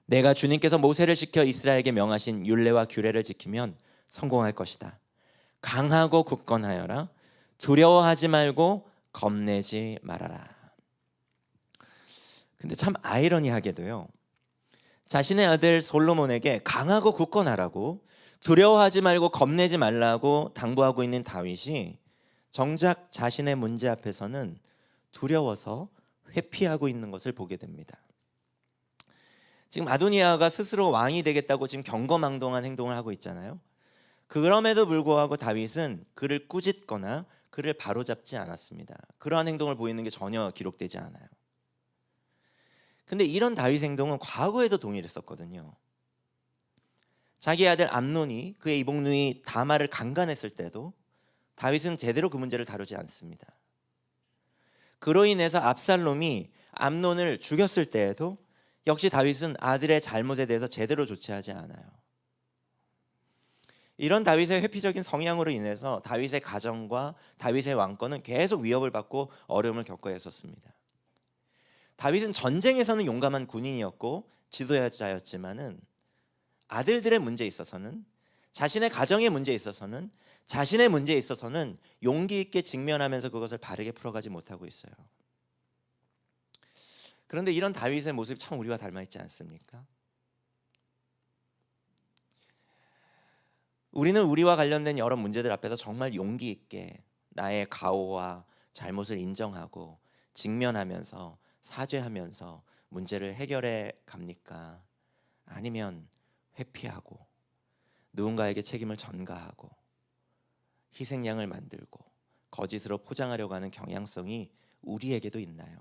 내가 주님께서 모세를 시켜 이스라엘에게 명하신 율례와 규례를 지키면 성공할 것이다. 강하고 굳건하여라. 두려워하지 말고 겁내지 말아라. 근데 참 아이러니하게도요, 자신의 아들 솔로몬에게 강하고 굳건하라고, 두려워하지 말고 겁내지 말라고 당부하고 있는 다윗이 정작 자신의 문제 앞에서는 두려워서 회피하고 있는 것을 보게 됩니다. 지금 아도니아가 스스로 왕이 되겠다고 지금 경거망동한 행동을 하고 있잖아요. 그럼에도 불구하고 다윗은 그를 꾸짖거나 그를 바로잡지 않았습니다. 그러한 행동을 보이는 게 전혀 기록되지 않아요. 근데 이런 다윗 행동은 과거에도 동일했었거든요. 자기 아들 암논이 그의 이복누이 다말을 강간했을 때도 다윗은 제대로 그 문제를 다루지 않습니다. 그로 인해서 압살롬이 암논을 죽였을 때에도 역시 다윗은 아들의 잘못에 대해서 제대로 조치하지 않아요. 이런 다윗의 회피적인 성향으로 인해서 다윗의 가정과 다윗의 왕권은 계속 위협을 받고 어려움을 겪어야 했었습니다. 다윗은 전쟁에서는 용감한 군인이었고 지도자였지만은 아들들의 문제에 있어서는, 자신의 가정의 문제에 있어서는, 자신의 문제에 있어서는 용기 있게 직면하면서 그것을 바르게 풀어가지 못하고 있어요. 그런데 이런 다윗의 모습이 참 우리와 닮아 있지 않습니까? 우리는 우리와 관련된 여러 문제들 앞에서 정말 용기 있게 나의 가오와 잘못을 인정하고 직면하면서 사죄하면서 문제를 해결해 갑니까? 아니면 회피하고 누군가에게 책임을 전가하고 희생양을 만들고 거짓으로 포장하려고 하는 경향성이 우리에게도 있나요?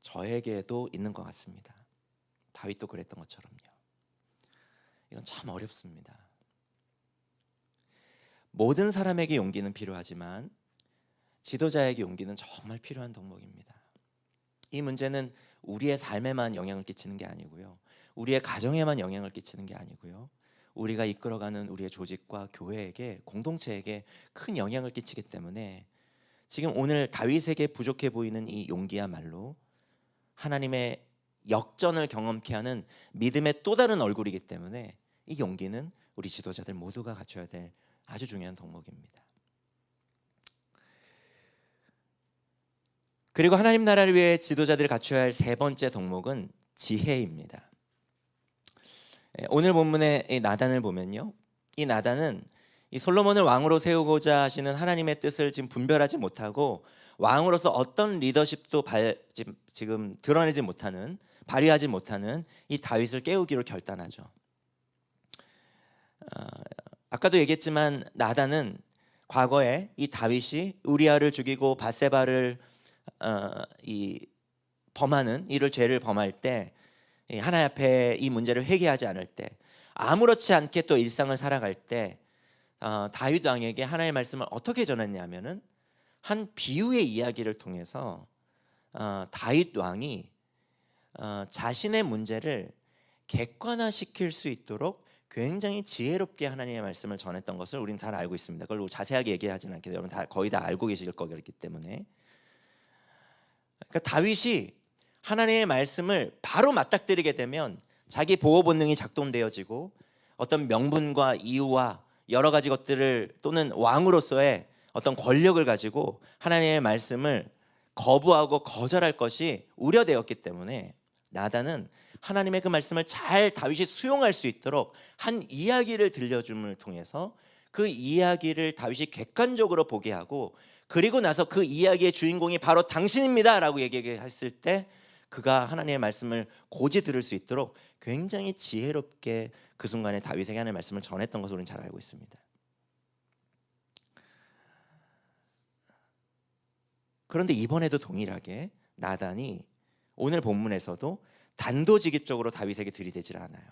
저에게도 있는 것 같습니다. 다윗도 그랬던 것처럼요. 이건 참 어렵습니다. 모든 사람에게 용기는 필요하지만 지도자에게 용기는 정말 필요한 덕목입니다. 이 문제는 우리의 삶에만 영향을 끼치는 게 아니고요, 우리의 가정에만 영향을 끼치는 게 아니고요, 우리가 이끌어가는 우리의 조직과 교회에게, 공동체에게 큰 영향을 끼치기 때문에 지금 오늘 다윗에게 부족해 보이는 이 용기야말로 하나님의 역전을 경험케 하는 믿음의 또 다른 얼굴이기 때문에 이 용기는 우리 지도자들 모두가 갖춰야 될 아주 중요한 덕목입니다. 그리고 하나님 나라를 위해 지도자들이 갖춰야 할 세 번째 덕목은 지혜입니다. 오늘 본문의 이 나단을 보면요, 이 나단은 이 솔로몬을 왕으로 세우고자 하시는 하나님의 뜻을 지금 분별하지 못하고 왕으로서 어떤 리더십도 지금 드러내지 못하는, 발휘하지 못하는 이 다윗을 깨우기로 결단하죠. 아까도 얘기했지만 나단은 과거에 이 다윗이 우리아를 죽이고 밧세바를 범하는 이를 죄를 범할 때, 하나님 앞에 이 문제를 회개하지 않을 때, 아무렇지 않게 또 일상을 살아갈 때 다윗 왕에게 하나님의 말씀을 어떻게 전했냐면은 한 비유의 이야기를 통해서 다윗 왕이 자신의 문제를 객관화시킬 수 있도록 굉장히 지혜롭게 하나님의 말씀을 전했던 것을 우리는 잘 알고 있습니다. 그걸 자세하게 얘기하지는 않겠어요. 여러분 거의 다 알고 계실 거기 때문에. 그러니까 다윗이 하나님의 말씀을 바로 맞닥뜨리게 되면 자기 보호 본능이 작동되어지고 어떤 명분과 이유와 여러 가지 것들을 또는 왕으로서의 어떤 권력을 가지고 하나님의 말씀을 거부하고 거절할 것이 우려되었기 때문에 나단은 하나님의 그 말씀을 잘 다윗이 수용할 수 있도록 한 이야기를 들려줌을 통해서 그 이야기를 다윗이 객관적으로 보게 하고, 그리고 나서 그 이야기의 주인공이 바로 당신입니다 라고 얘기했을 때 그가 하나님의 말씀을 고지 들을 수 있도록 굉장히 지혜롭게 그 순간에 다윗에게 하나님의 말씀을 전했던 것을 우리는 잘 알고 있습니다. 그런데 이번에도 동일하게 나단이 오늘 본문에서도 단도직입적으로 다윗에게 들이대질 않아요.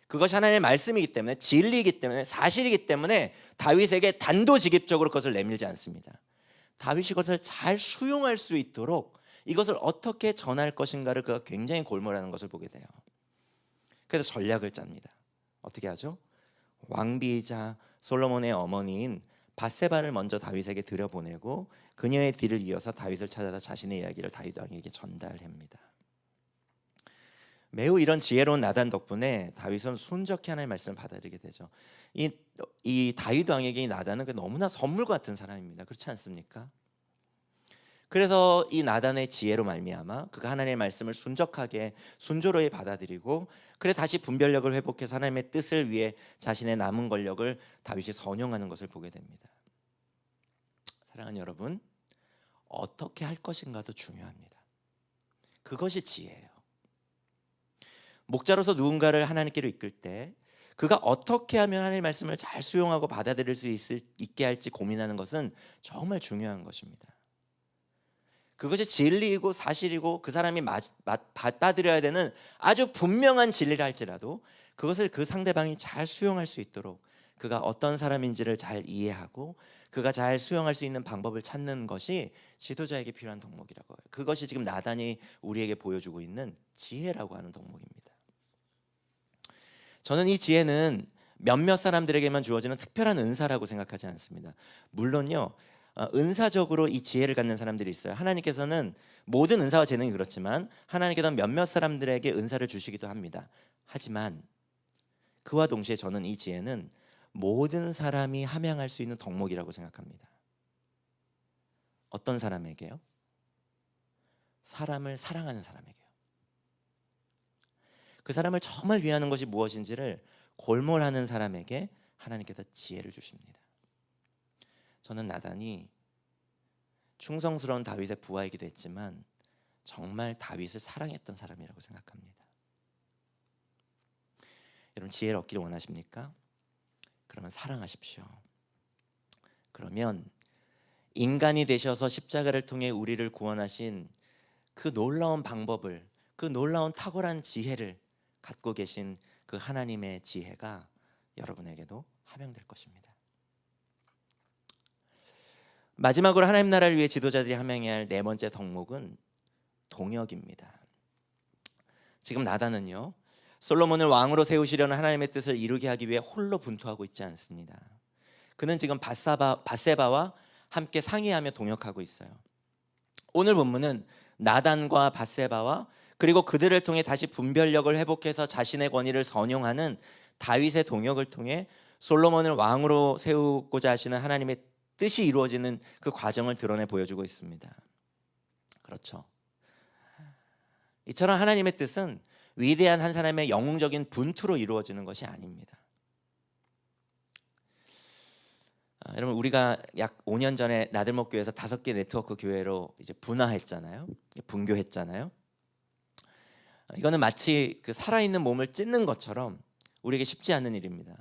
그것이 하나님의 말씀이기 때문에, 진리이기 때문에, 사실이기 때문에 다윗에게 단도직입적으로 그것을 내밀지 않습니다. 다윗이 그것을 잘 수용할 수 있도록 이것을 어떻게 전할 것인가를 그가 굉장히 골몰하는 것을 보게 돼요. 그래서 전략을 짭니다. 어떻게 하죠? 왕비이자 솔로몬의 어머니인 밧세바를 먼저 다윗에게 들여보내고 그녀의 뒤를 이어서 다윗을 찾아다 자신의 이야기를 다윗 왕에게 전달합니다. 매우 이런 지혜로운 나단 덕분에 다윗은 순적히 하나님의 말씀을 받아들이게 되죠. 이 다윗 왕에게 이 나단은 너무나 선물 같은 사람입니다. 그렇지 않습니까? 그래서 이 나단의 지혜로 말미암아 그가 하나님의 말씀을 순적하게 순조로이 받아들이고, 그래 다시 분별력을 회복해서 하나님의 뜻을 위해 자신의 남은 권력을 다윗이 선용하는 것을 보게 됩니다. 사랑하는 여러분, 어떻게 할 것인가도 중요합니다. 그것이 지혜예요. 목자로서 누군가를 하나님께로 이끌 때 그가 어떻게 하면 하나님의 말씀을 잘 수용하고 받아들일 수 있게 할지 고민하는 것은 정말 중요한 것입니다. 그것이 진리이고 사실이고 그 사람이 받아들여야 되는 아주 분명한 진리를 할지라도 그것을 그 상대방이 잘 수용할 수 있도록 그가 어떤 사람인지를 잘 이해하고 그가 잘 수용할 수 있는 방법을 찾는 것이 지도자에게 필요한 덕목이라고 해요. 그것이 지금 나단이 우리에게 보여주고 있는 지혜라고 하는 덕목입니다. 저는 이 지혜는 몇몇 사람들에게만 주어지는 특별한 은사라고 생각하지 않습니다. 물론요, 은사적으로 이 지혜를 갖는 사람들이 있어요. 하나님께서는 모든 은사와 재능이 그렇지만 하나님께서는 몇몇 사람들에게 은사를 주시기도 합니다. 하지만 그와 동시에 저는 이 지혜는 모든 사람이 함양할 수 있는 덕목이라고 생각합니다. 어떤 사람에게요? 사람을 사랑하는 사람에게요. 그 사람을 정말 위하는 것이 무엇인지를 골몰하는 사람에게 하나님께서 지혜를 주십니다. 저는 나단이 충성스러운 다윗의 부하이기도 했지만 정말 다윗을 사랑했던 사람이라고 생각합니다. 여러분, 지혜를 얻기를 원하십니까? 그러면 사랑하십시오. 그러면 인간이 되셔서 십자가를 통해 우리를 구원하신 그 놀라운 방법을, 그 놀라운 탁월한 지혜를 갖고 계신 그 하나님의 지혜가 여러분에게도 함양될 것입니다. 마지막으로 하나님 나라를 위해 지도자들이 함양해야 할 네 번째 덕목은 동역입니다. 지금 나단은요, 솔로몬을 왕으로 세우시려는 하나님의 뜻을 이루게 하기 위해 홀로 분투하고 있지 않습니다. 그는 지금 밧세바와 함께 상의하며 동역하고 있어요. 오늘 본문은 나단과 밧세바와 그리고 그들을 통해 다시 분별력을 회복해서 자신의 권위를 선용하는 다윗의 동역을 통해 솔로몬을 왕으로 세우고자 하시는 하나님의 뜻이 이루어지는 그 과정을 드러내 보여주고 있습니다. 그렇죠. 이처럼 하나님의 뜻은 위대한 한 사람의 영웅적인 분투로 이루어지는 것이 아닙니다. 여러분, 우리가 약 5년 전에 나들목교회에서 5개 네트워크 교회로 이제 분화했잖아요. 분교했잖아요. 이거는 마치 그 살아있는 몸을 찢는 것처럼 우리에게 쉽지 않은 일입니다.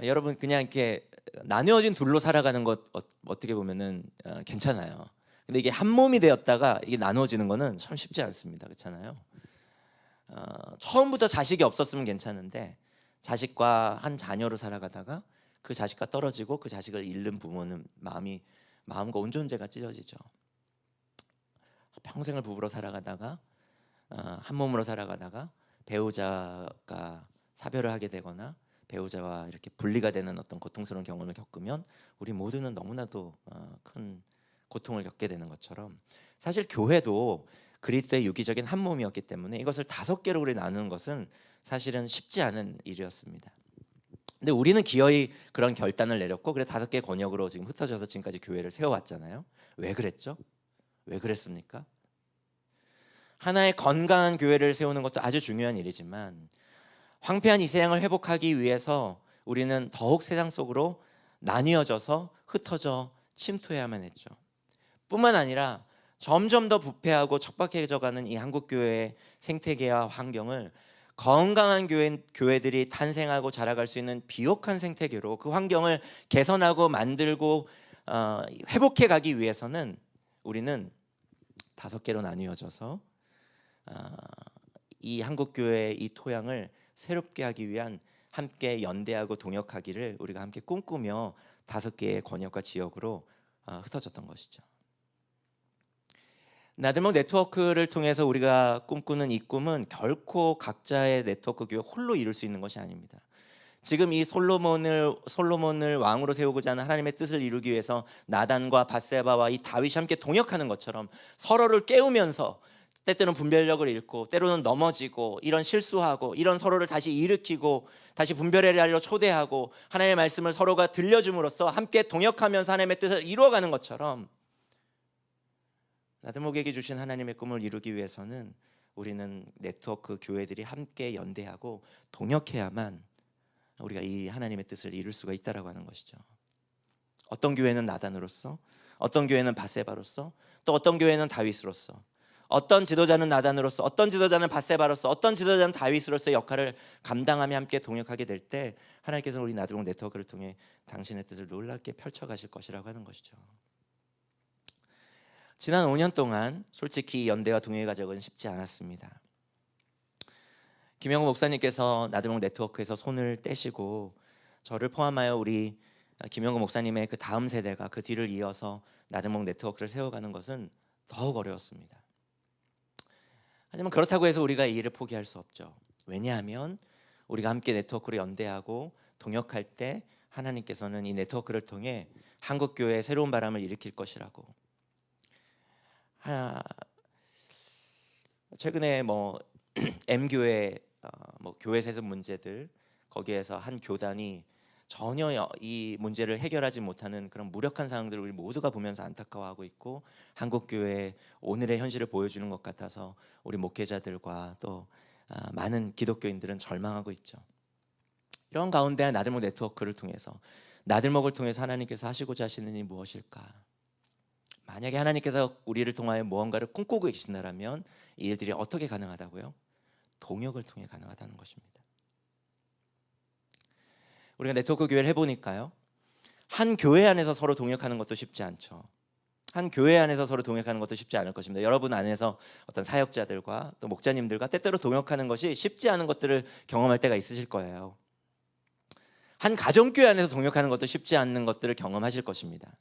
여러분, 그냥 이렇게 나누어진 둘로 살아가는 것 어떻게 보면은 괜찮아요. 근데 이게 한 몸이 되었다가 이게 나누어지는 거는 참 쉽지 않습니다. 그렇잖아요. 처음부터 자식이 없었으면 괜찮은데 자식과 한 자녀로 살아가다가 그 자식과 떨어지고 그 자식을 잃는 부모는 마음과 온 존재가 찢어지죠. 평생을 부부로 살아가다가 한 몸으로 살아가다가 배우자가 사별을 하게 되거나 배우자와 이렇게 분리가 되는 어떤 고통스러운 경험을 겪으면 우리 모두는 너무나도 큰 고통을 겪게 되는 것처럼, 사실 교회도 그리스도의 유기적인 한 몸이었기 때문에 이것을 5개로 우리 나누는 것은 사실은 쉽지 않은 일이었습니다. 근데 우리는 기어이 그런 결단을 내렸고, 그래 5개의 권역으로 지금 흩어져서 지금까지 교회를 세워왔잖아요. 왜 그랬죠? 왜 그랬습니까? 하나의 건강한 교회를 세우는 것도 아주 중요한 일이지만 황폐한 이 세상을 회복하기 위해서 우리는 더욱 세상 속으로 나뉘어져서 흩어져 침투해야만 했죠. 뿐만 아니라 점점 더 부패하고 척박해져가는 이 한국교회의 생태계와 환경을 건강한 교회들이 탄생하고 자라갈 수 있는 비옥한 생태계로, 그 환경을 개선하고 만들고 회복해 가기 위해서는 우리는 5개로 나뉘어져서 이 한국교회의 이 토양을 새롭게 하기 위한 함께 연대하고 동역하기를 우리가 함께 꿈꾸며 5개의 권역과 지역으로 흩어졌던 것이죠. 나들목 네트워크를 통해서 우리가 꿈꾸는 이 꿈은 결코 각자의 네트워크 교회 홀로 이룰 수 있는 것이 아닙니다. 지금 이 솔로몬을 왕으로 세우고자 하는 하나님의 뜻을 이루기 위해서 나단과 밧세바와 이 다윗이 함께 동역하는 것처럼 서로를 깨우면서 때때로는 분별력을 잃고 때로는 넘어지고 이런 실수하고 이런 서로를 다시 일으키고 다시 분별의 자리로 초대하고 하나님의 말씀을 서로가 들려줌으로써 함께 동역하면서 하나님의 뜻을 이루어가는 것처럼, 나들목에게 주신 하나님의 꿈을 이루기 위해서는 우리는 네트워크 교회들이 함께 연대하고 동역해야만 우리가 이 하나님의 뜻을 이룰 수가 있다라고 하는 것이죠. 어떤 교회는 나단으로서, 어떤 교회는 밧세바로서, 또 어떤 교회는 다윗으로서, 어떤 지도자는 나단으로서, 어떤 지도자는 밧세바로서, 어떤 지도자는 다윗으로서의 역할을 감당하며 함께 동역하게 될 때 하나님께서는 우리 나들목 네트워크를 통해 당신의 뜻을 놀랍게 펼쳐가실 것이라고 하는 것이죠. 지난 5년 동안 솔직히 연대와 동역의 과정은 쉽지 않았습니다. 김영호 목사님께서 나들목 네트워크에서 손을 떼시고 저를 포함하여 우리 김영호 목사님의 그 다음 세대가 그 뒤를 이어서 나들목 네트워크를 세워가는 것은 더욱 어려웠습니다. 하지만 그렇다고 해서 우리가 이 일을 포기할 수 없죠. 왜냐하면 우리가 함께 네트워크로 연대하고 동역할 때 하나님께서는 이 네트워크를 통해 한국교회에 새로운 바람을 일으킬 것이라고. 최근에 M교회 교회에서 문제들, 거기에서 한 교단이 전혀 이 문제를 해결하지 못하는 그런 무력한 상황들을 우리 모두가 보면서 안타까워하고 있고, 한국교회 오늘의 현실을 보여주는 것 같아서 우리 목회자들과 또 많은 기독교인들은 절망하고 있죠. 이런 가운데 나들목 네트워크를 통해서, 나들목을 통해서 하나님께서 하시고자 하시는 일이 무엇일까? 만약에 하나님께서 우리를 통하여 무언가를 꿈꾸고 계신다면 이 일들이 어떻게 가능하다고요? 동역을 통해 가능하다는 것입니다. 우리가 네트워크 교회를 해보니까요, 한 교회 안에서 서로 동역하는 것도 쉽지 않죠. 한 교회 안에서 서로 동역하는 것도 쉽지 않을 것입니다. 여러분 안에서 어떤 사역자들과 또 목자님들과 때때로 동역하는 것이 쉽지 않은 것들을 경험할 때가 있으실 거예요. 한 가정교회 안에서 동역하는 것도 쉽지 않는 것들을 경험하실 것입니다.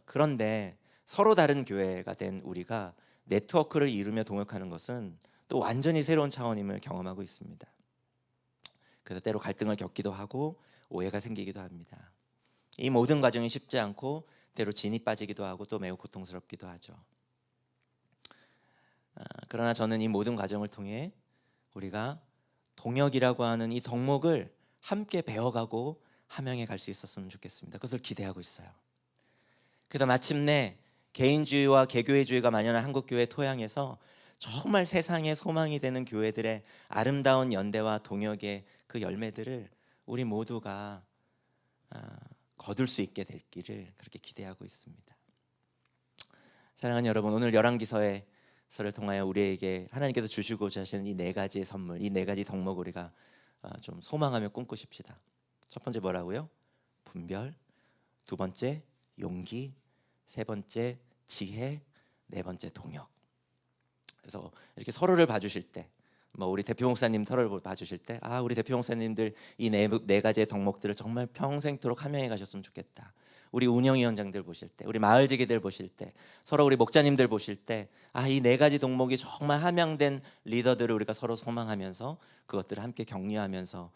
그런데 서로 다른 교회가 된 우리가 네트워크를 이루며 동역하는 것은 또 완전히 새로운 차원임을 경험하고 있습니다. 그래서 때로 갈등을 겪기도 하고 오해가 생기기도 합니다. 이 모든 과정이 쉽지 않고 때로 진이 빠지기도 하고 또 매우 고통스럽기도 하죠. 그러나 저는 이 모든 과정을 통해 우리가 동역이라고 하는 이 덕목을 함께 배워가고 함양해 갈 수 있었으면 좋겠습니다. 그것을 기대하고 있어요. 그래서 마침내 개인주의와 개교회주의가 만연한 한국교회 토양에서 정말 세상에 소망이 되는 교회들의 아름다운 연대와 동역의 그 열매들을 우리 모두가 거둘 수 있게 될 길을 그렇게 기대하고 있습니다. 사랑하는 여러분, 오늘 열왕기서를 통하여 우리에게 하나님께서 주시고자 하시는 이 4가지의 선물, 이 4가지 덕목을 우리가 좀 소망하며 꿈꾸십시다. 첫 번째 뭐라고요? 분별. 두 번째 용기. 세 번째 지혜. 네 번째 동역. 그래서 이렇게 서로를 봐주실 때, 우리 대표 목사님 서로를 봐주실 때, 우리 대표 목사님들 이 네 가지의 덕목들을 정말 평생토록 함양해 가셨으면 좋겠다. 우리 운영위원장들 보실 때, 우리 마을지기들 보실 때, 서로 우리 목자님들 보실 때, 이 4가지 덕목이 정말 함양된 리더들을 우리가 서로 소망하면서 그것들을 함께 격려하면서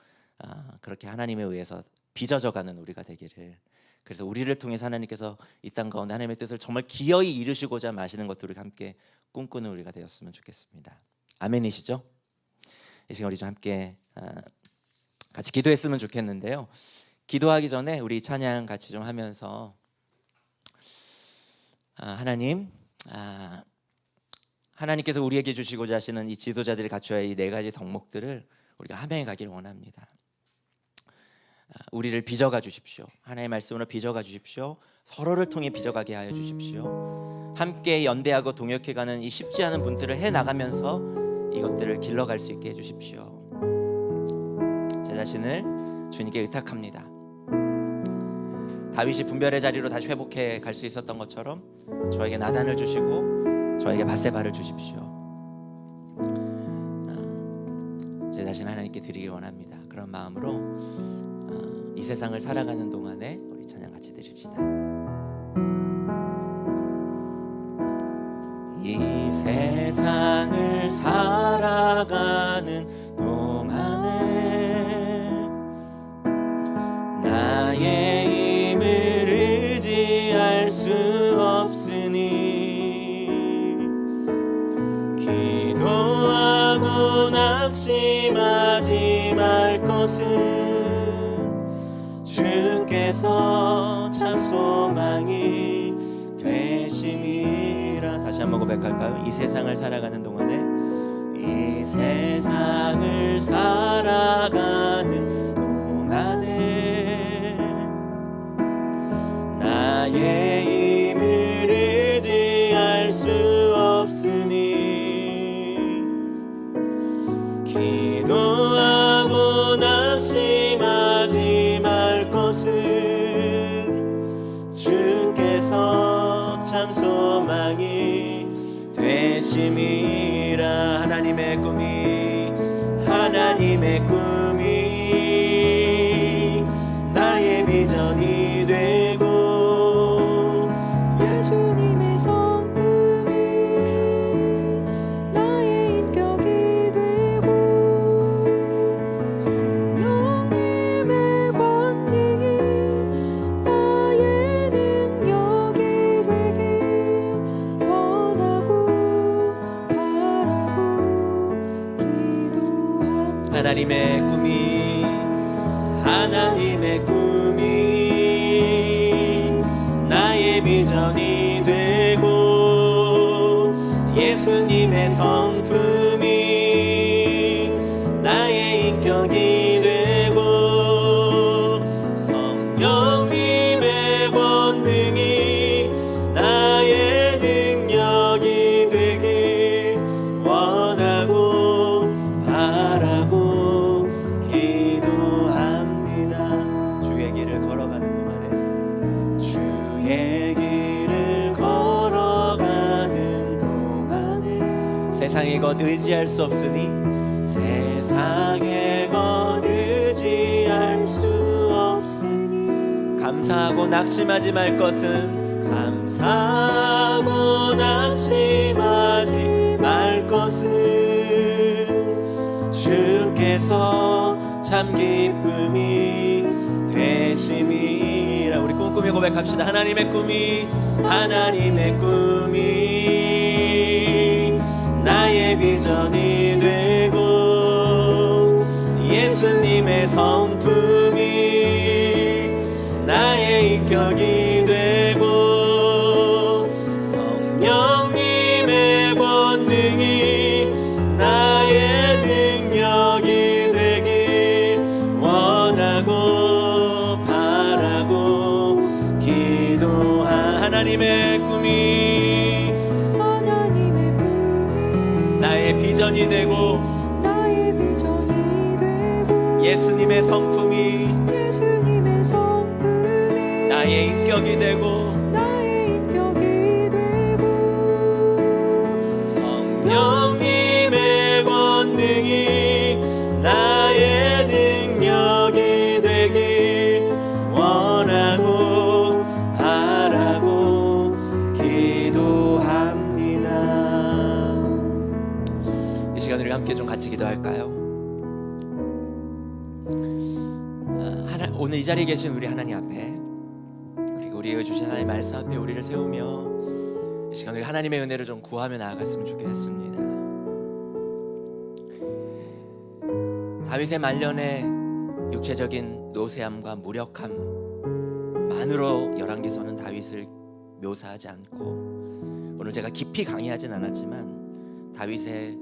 그렇게 하나님에 의해서 빚어져가는 우리가 되기를, 그래서 우리를 통해서 하나님께서 이 땅 가운데 하나님의 뜻을 정말 기어이 이루시고자 마시는 것들을 함께 꿈꾸는 우리가 되었으면 좋겠습니다. 아멘이시죠? 이 시간 우리 좀 함께 같이 기도했으면 좋겠는데요. 기도하기 전에 우리 찬양 같이 좀 하면서 하나님께서 우리에게 주시고자 하시는 이 지도자들이 갖춰야 할 이 네 가지 덕목들을 우리가 함께 가기를 원합니다. 우리를 빚어가 주십시오. 하나님의 말씀으로 빚어가 주십시오. 서로를 통해 빚어가게 하여 주십시오. 함께 연대하고 동역해가는 이 쉽지 않은 분들을 해나가면서 이것들을 길러갈 수 있게 해주십시오. 제 자신을 주님께 의탁합니다. 다윗이 분별의 자리로 다시 회복해 갈 수 있었던 것처럼 저에게 나단을 주시고 저에게 밧세바를 주십시오. 제 자신 하나님께 드리기 원합니다. 그런 마음으로 이 세상을 살아가는 동안에 우리 찬양 같이 드립시다. 이 세상을 살아가는 동안에 나의 힘을 의지할 수 없으니 기도하고 낙심하지 말 것은 주께서 참 소망이 되심이라. 다시 한번 고백할까요? 이 세상을 살아가는 동안에 이 세상을 살아가는 동안에 나의 힘을 의지할 수 없으니 기도하고 낙심하지 말 것은 주께서 참 소망이 되심이라. 하나님의 꿈이 나의 비전이 되고 예수님의 성품이 나의 인격이 되고 성령님의 권능이 나의 능력이 되길 원하고 바라고 기도합니다. 하나님의 꿈이 나의 비전이 되고 예수님의 성품이 나의 인격이 되고 성령님의 권능이 나의 능력이 되길 원하고 바라고 기도합니다. 주의 길을 걸어가는 동안에 세상의 것 의지할 수 없으니 감사하고 낙심하지 말 것은 주께서 참 기쁨이 되심이라. 우리 꿈꾸며 고백합시다. 하나님의 꿈이 나의 비전이 되고 예수님의 성품이 나의 인격이 되고 성령님의 권능이 나의 능력이 되길 원하고 바라고 기도한 하나님의 꿈이 나의 비전이 되고 예수님의 성품이 나의 인격이 되고 성령님의 권능이 나의 능력이 되길 원하고 바라고 기도합니다. 이 시간 우리 함께 좀 같이 기도할까요? 오늘 이 자리에 계신 우리 하나님 앞에, 그리고 우리에게 주신 하나님의 말씀 앞에 우리를 세우며 이 시간 우리 하나님의 은혜를 좀 구하며 나아갔으면 좋겠습니다. 다윗의 말년에 육체적인 노쇠함과 무력함만으로 열왕기서는 다윗을 묘사하지 않고, 오늘 제가 깊이 강의하진 않았지만 다윗의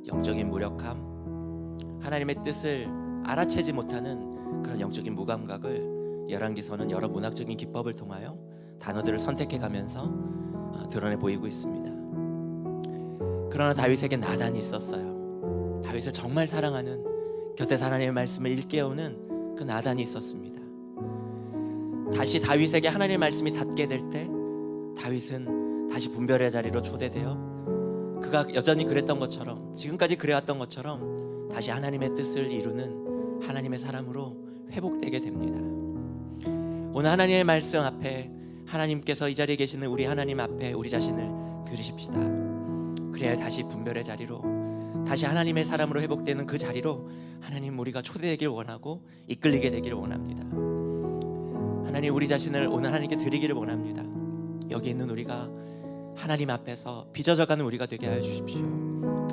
영적인 무력함, 하나님의 뜻을 알아채지 못하는 그런 영적인 무감각을 열왕기서는 여러 문학적인 기법을 통하여 단어들을 선택해 가면서 드러내 보이고 있습니다. 그러나 다윗에게 나단이 있었어요. 다윗을 정말 사랑하는, 곁에서 하나님의 말씀을 일깨우는 그 나단이 있었습니다. 다시 다윗에게 하나님의 말씀이 닿게 될 때 다윗은 다시 분별의 자리로 초대되어 그가 여전히 그랬던 것처럼, 지금까지 그래왔던 것처럼 다시 하나님의 뜻을 이루는 하나님의 사람으로 회복되게 됩니다. 오늘 하나님의 말씀 앞에 하나님께서 이 자리에 계시는 우리 하나님 앞에 우리 자신을 들이십시다. 그래야 다시 분별의 자리로, 다시 하나님의 사람으로 회복되는 그 자리로 하나님 우리가 초대되길 원하고 이끌리게 되기를 원합니다. 하나님 우리 자신을 오늘 하나님께 드리기를 원합니다. 여기 있는 우리가 하나님 앞에서 빚어져가는 우리가 되게 하여 주십시오.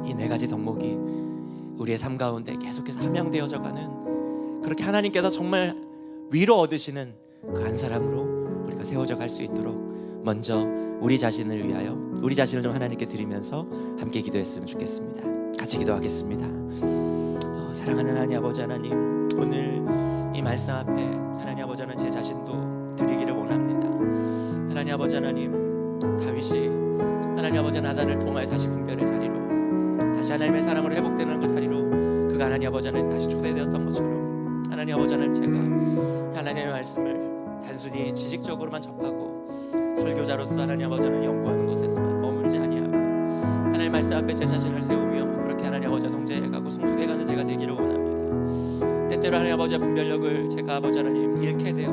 이 네 가지 덕목이 우리의 삶 가운데 계속해서 함양되어져가는, 그렇게 하나님께서 정말 위로 얻으시는 그 한 사람으로 우리가 세워져 갈 수 있도록 먼저 우리 자신을 위하여 우리 자신을 좀 하나님께 드리면서 함께 기도했으면 좋겠습니다. 같이 기도하겠습니다. 사랑하는 하나님 아버지 하나님, 오늘 이 말씀 앞에 하나님 아버지 하나님 제 자신도 드리기를 원합니다. 하나님 아버지 하나님, 다윗이 하나님 아버지 나단을 통하여 다시 분별의 자리로, 다시 하나님의 사랑으로 회복되는 그 자리로 그가 하나님 아버지 하나님 다시 초대되었던 것처럼, 하나님 아버지 하나님 제가 하나님의 말씀을 단순히 지식적으로만 접하고 설교자로서 하나님 아버지 하나님 연구하는 것에서만 머물지 아니하고 하나님의 말씀 앞에 제 자신을 세우며 그렇게 하나님 아버지와 동제해가고 성숙해가는 제가 되기를 원합니다. 때때로 하나님 아버지의 분별력을 제가 아버지 하나님 잃게 되어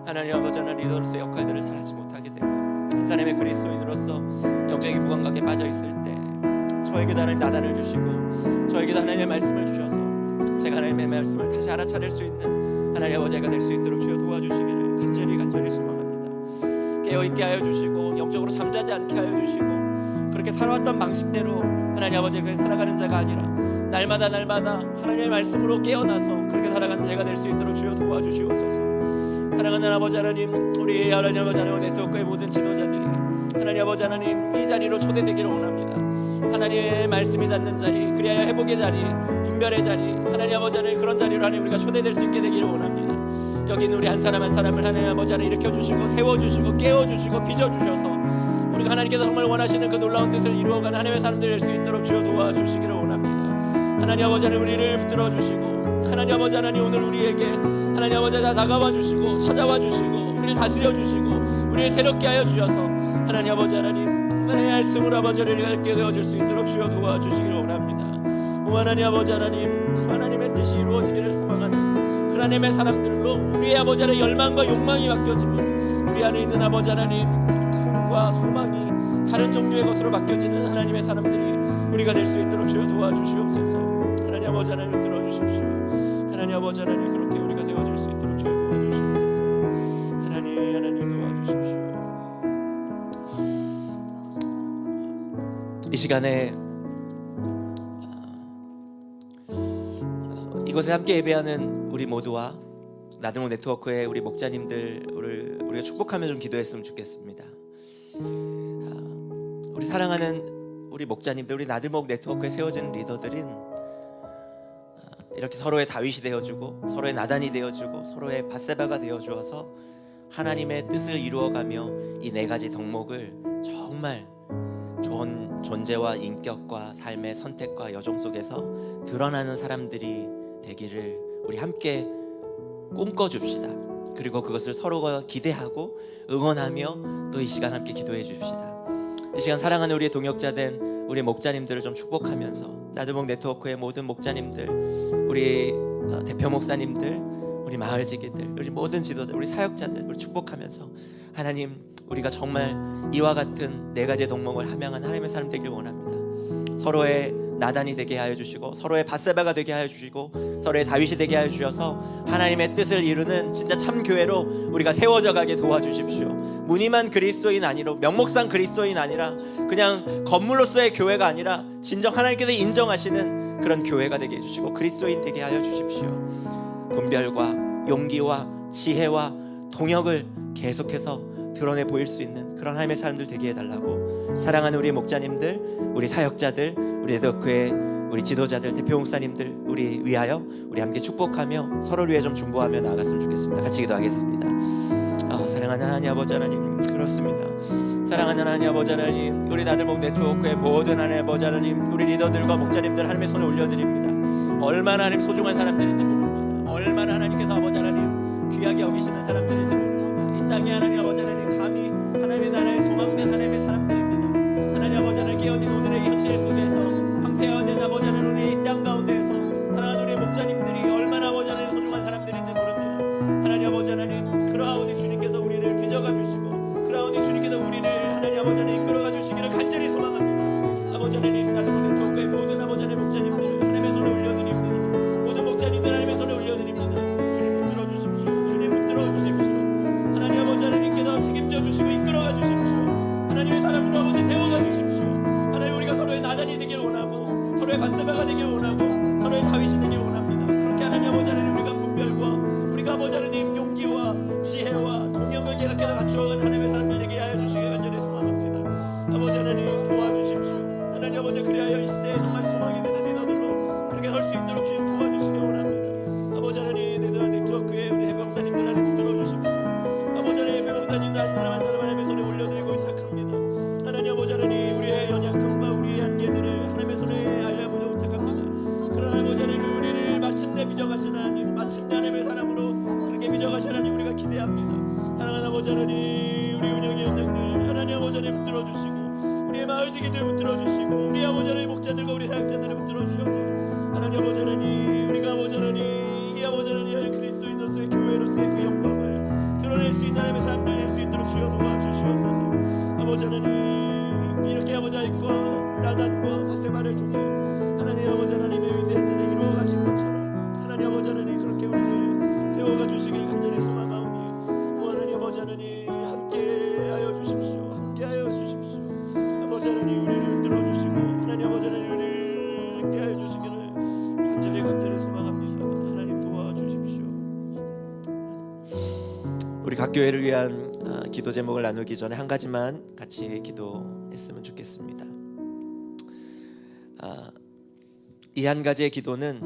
하나님 아버지 하나님 리더로서의 역할들을 잘하지 못하게 되고 한 사람의 그리스도인으로서 영적인 무감각에 빠져있을 때 저에게도 하나님 나단을 주시고 저에게도 하나님의 말씀을 주셔서 제가 하나님의 말씀을 다시 알아차릴 수 있는 하나님 아버지가 될 수 있도록 주여 도와주시기를 간절히 소망합니다. 깨어있게 하여 주시고 영적으로 잠자지 않게 하여 주시고 그렇게 살아왔던 방식대로 하나님 아버지를 살아가는 자가 아니라 날마다 하나님의 말씀으로 깨어나서 그렇게 살아가는 자가 될 수 있도록 주여 도와주시옵소서. 사랑하는 아버지 하나님, 우리 하나님 아버지 하나님 네트워크의 모든 지도자들이 하나님 아버지 하나님 이 자리로 초대되기를 원합니다. 하나님의 말씀이 닿는 자리, 그리하여 회복의 자리, 분별의 자리, 하나님 아버지 하나님 그런 자리로 하나님 우리가 초대될 수 있게 되기를 원합니다. 여기 있는 우리 한 사람 한 사람을 하나님 아버지 하나님 일으켜주시고 세워주시고 깨워주시고 빚어주셔서 우리가 하나님께서 정말 원하시는 그 놀라운 뜻을 이루어가는 하나님의 사람들 될 수 있도록 주여 도와주시기를 원합니다. 하나님 아버지 하나님 우리를 붙들어 주시고 하나님 아버지 하나님 오늘 우리에게 하나님 아버지 하나님 다가와 주시고 찾아와 주시고 우리를 다스려 주시고 우리를 새롭게 하여 주셔서 하나님 아버지 하나님 하나님의 말씀으로 아버지를 알게 되어줄 수 있도록 주여 도와주시기를 원합니다. 오 하나님 아버지 하나님, 하나님의 뜻이 이루어지기를 소망하는 그 하나님의 사람들로 우리의 아버지 하나님 열망과 욕망이 바뀌어지면 우리 안에 있는 아버지 하나님 꿈과 소망이 다른 종류의 것으로 바뀌어지는 하나님의 사람들이 우리가 될 수 있도록 주여 도와주시옵소서. 하나님 아버지 하나님 들어주십시오. 하나님 아버지 하나님 그렇게 우리가 세워질 수 있도록 주여 도와주시옵소서. 하나님 도와주십시오. 이 시간에 이곳에 함께 예배하는 우리 모두와 나들목 네트워크의 우리 목자님들 우리가 축복하며 좀 기도했으면 좋겠습니다. 우리 사랑하는 우리 목자님들, 우리 나들목 네트워크에 세워진 리더들은 이렇게 서로의 다윗이 되어주고 서로의 나단이 되어주고 서로의 밧세바가 되어주어서 하나님의 뜻을 이루어가며 이 네 가지 덕목을 정말 좋은 존재와 인격과 삶의 선택과 여정 속에서 드러나는 사람들이 되기를 우리 함께 꿈꿔줍시다. 그리고 그것을 서로가 기대하고 응원하며 또 이 시간 함께 기도해 줍시다. 이 시간 사랑하는 우리의 동역자된 우리 목자님들을 좀 축복하면서 나들목 네트워크의 모든 목자님들, 우리 대표 목사님들, 우리 마을지기들, 우리 모든 지도들, 우리 사역자들 우리 축복하면서 하나님 우리가 정말 이와 같은 네 가지의 덕목을 함양한 하나님의 사람 되길 원합니다. 서로의 나단이 되게 하여 주시고 서로의 밧세바가 되게 하여 주시고 서로의 다윗이 되게 하여 주셔서 하나님의 뜻을 이루는 진짜 참 교회로 우리가 세워져 가게 도와주십시오. 무늬만 그리스도인 아니라 명목상 그리스도인 아니라 그냥 건물로서의 교회가 아니라 진정 하나님께서 인정하시는 그런 교회가 되게 해주시고 그리스도인 되게 하여 주십시오. 분별과 용기와 지혜와 동역을 계속해서 드러내 보일 수 있는 그런 하나님의 사람들 되게 해달라고, 사랑하는 우리 목자님들, 우리 사역자들, 우리 네트워크의 우리 지도자들, 대표 목사님들 우리 위하여 우리 함께 축복하며 서로를 위해 좀 중보하며 나아갔으면 좋겠습니다. 같이 기도하겠습니다. 사랑하는 하나님 아버지 하나님, 그렇습니다. 사랑하는 하나님 아버지 하나님, 우리 나들목 네트워크의 모든 하나님 아버지 하나님, 우리 리더들과 목자님들 하나님의 손에 올려드립니다. 얼마나 하나님 소중한 사람들인지 모릅니다. 얼마나 하나님께서 아버지 하나님 귀하게 여기시는 사람들인지 모릅니다. 이 땅에 하나님 아버지 하나님 감히 하나님의 나라의 소망된 하나님의 사람들입니다. 하나님 아버지 하나님 깨어진 오늘의 현실 속에서 황폐화된 아버지 하나님 우리 이 땅 가운데에서 사랑하는 우리 목자님들이 얼마나 아버지 하나님 소중한 사람들인지 모릅니다. 하나님 아버지 하나님 그러하오니 주님께서 우리를 빚어가 주시고 그러하오니 주님께서 우리를 하나님 아버지 하나님 이끌어가 주시기를 간절히 소망합니다. 아버지 하나님 나들목 네트워크의 모든 아버지 하나님 목자님들 하나님의 손에 올려드립니다. 모든 목자님들 하나님의 손에 올려드립니다. 주님 붙들어 주십시오. 주님 붙들어 주십시오. 하나님 아버지 하나님께서 책임져 주시고 이끌어가 주십시오. 하나님의 사람으로 아버지 세워가 주십시오. 하나님 우리가 서로의 나단이 되길 원하고 서로의 밧세바가 되길 원하고 서로의 다윗이 되길 원합니다. 그렇게 하나님 아버지 하나님 우리가 분별과 우리가 아버지 하나님 용기와 지혜와 동역을 계속해서 갖추어가는 하나님의 사람들 되게 하여 주시길 간절히 소망합니다. 아버지 하나님 도와주십시오. 하나님 아버지 그리하여 이 시대에 정말 소망이 되는 리더들로 그렇게 설 수 있도록 주님 도와주시길 원합니다. 아버지 하나님 네트워크에 우리 해병사님들 하나님 붙들어 주십시오. 아버지 하나님 해병사님들 한 사람 한 사람 하나님의 손에 올려드리고 부탁합니다. 하나님 아버지 하나님 우리의 연약함과 우리의 한계들을 하나님의 손에 알려보자 부탁합니다. 그러나 아버지 하나님 우리를 마침내 빚어가신 하나님, 마침내 하나님의 사람으로 그렇게 빚어가신 하나님 우리가 기대합니다. 사랑하는 아버지 하나님 우리 운영의 현장들 하나님 아버지 하나님 붙들어 주시고 우리의 마을 지기들 붙들어 주시고 우리 아버지 하나님 목자들과 우리 사역자들을 붙들어 주셔서 하나님 아버지 하나님 우리가 아버지 하나님 이 아버지 하나님 그리스도인으로서의 교회로서의 그 영광을 드러낼 수 있는 하나님의 사람들 될 수 있도록 주여 도와주시옵소서. 아버지 하나님 이렇게 아버지 하나님과 나단과 밧세바를 통해 하나님 아버지 하나님의 위대한 뜻을 이루어 가신 것처럼 하나님 아버지 하나님 그렇게 우리를 세워가 주시길 간절히 소망하오니 오 하나님 아버지 하나님 함께하여 주십시오. 함께하여 주십시오. 아버지 하나님 우리를 들어주시고 하나님 아버지 하나님 우리를 함께하여 주시기를 간절히 소망합니다. 하나님 도와주십시오. 우리 각 교회를 위한 기도 제목을 나누기 전에 한 가지만 같이 기도했으면 좋겠습니다. 이 한 가지의 기도는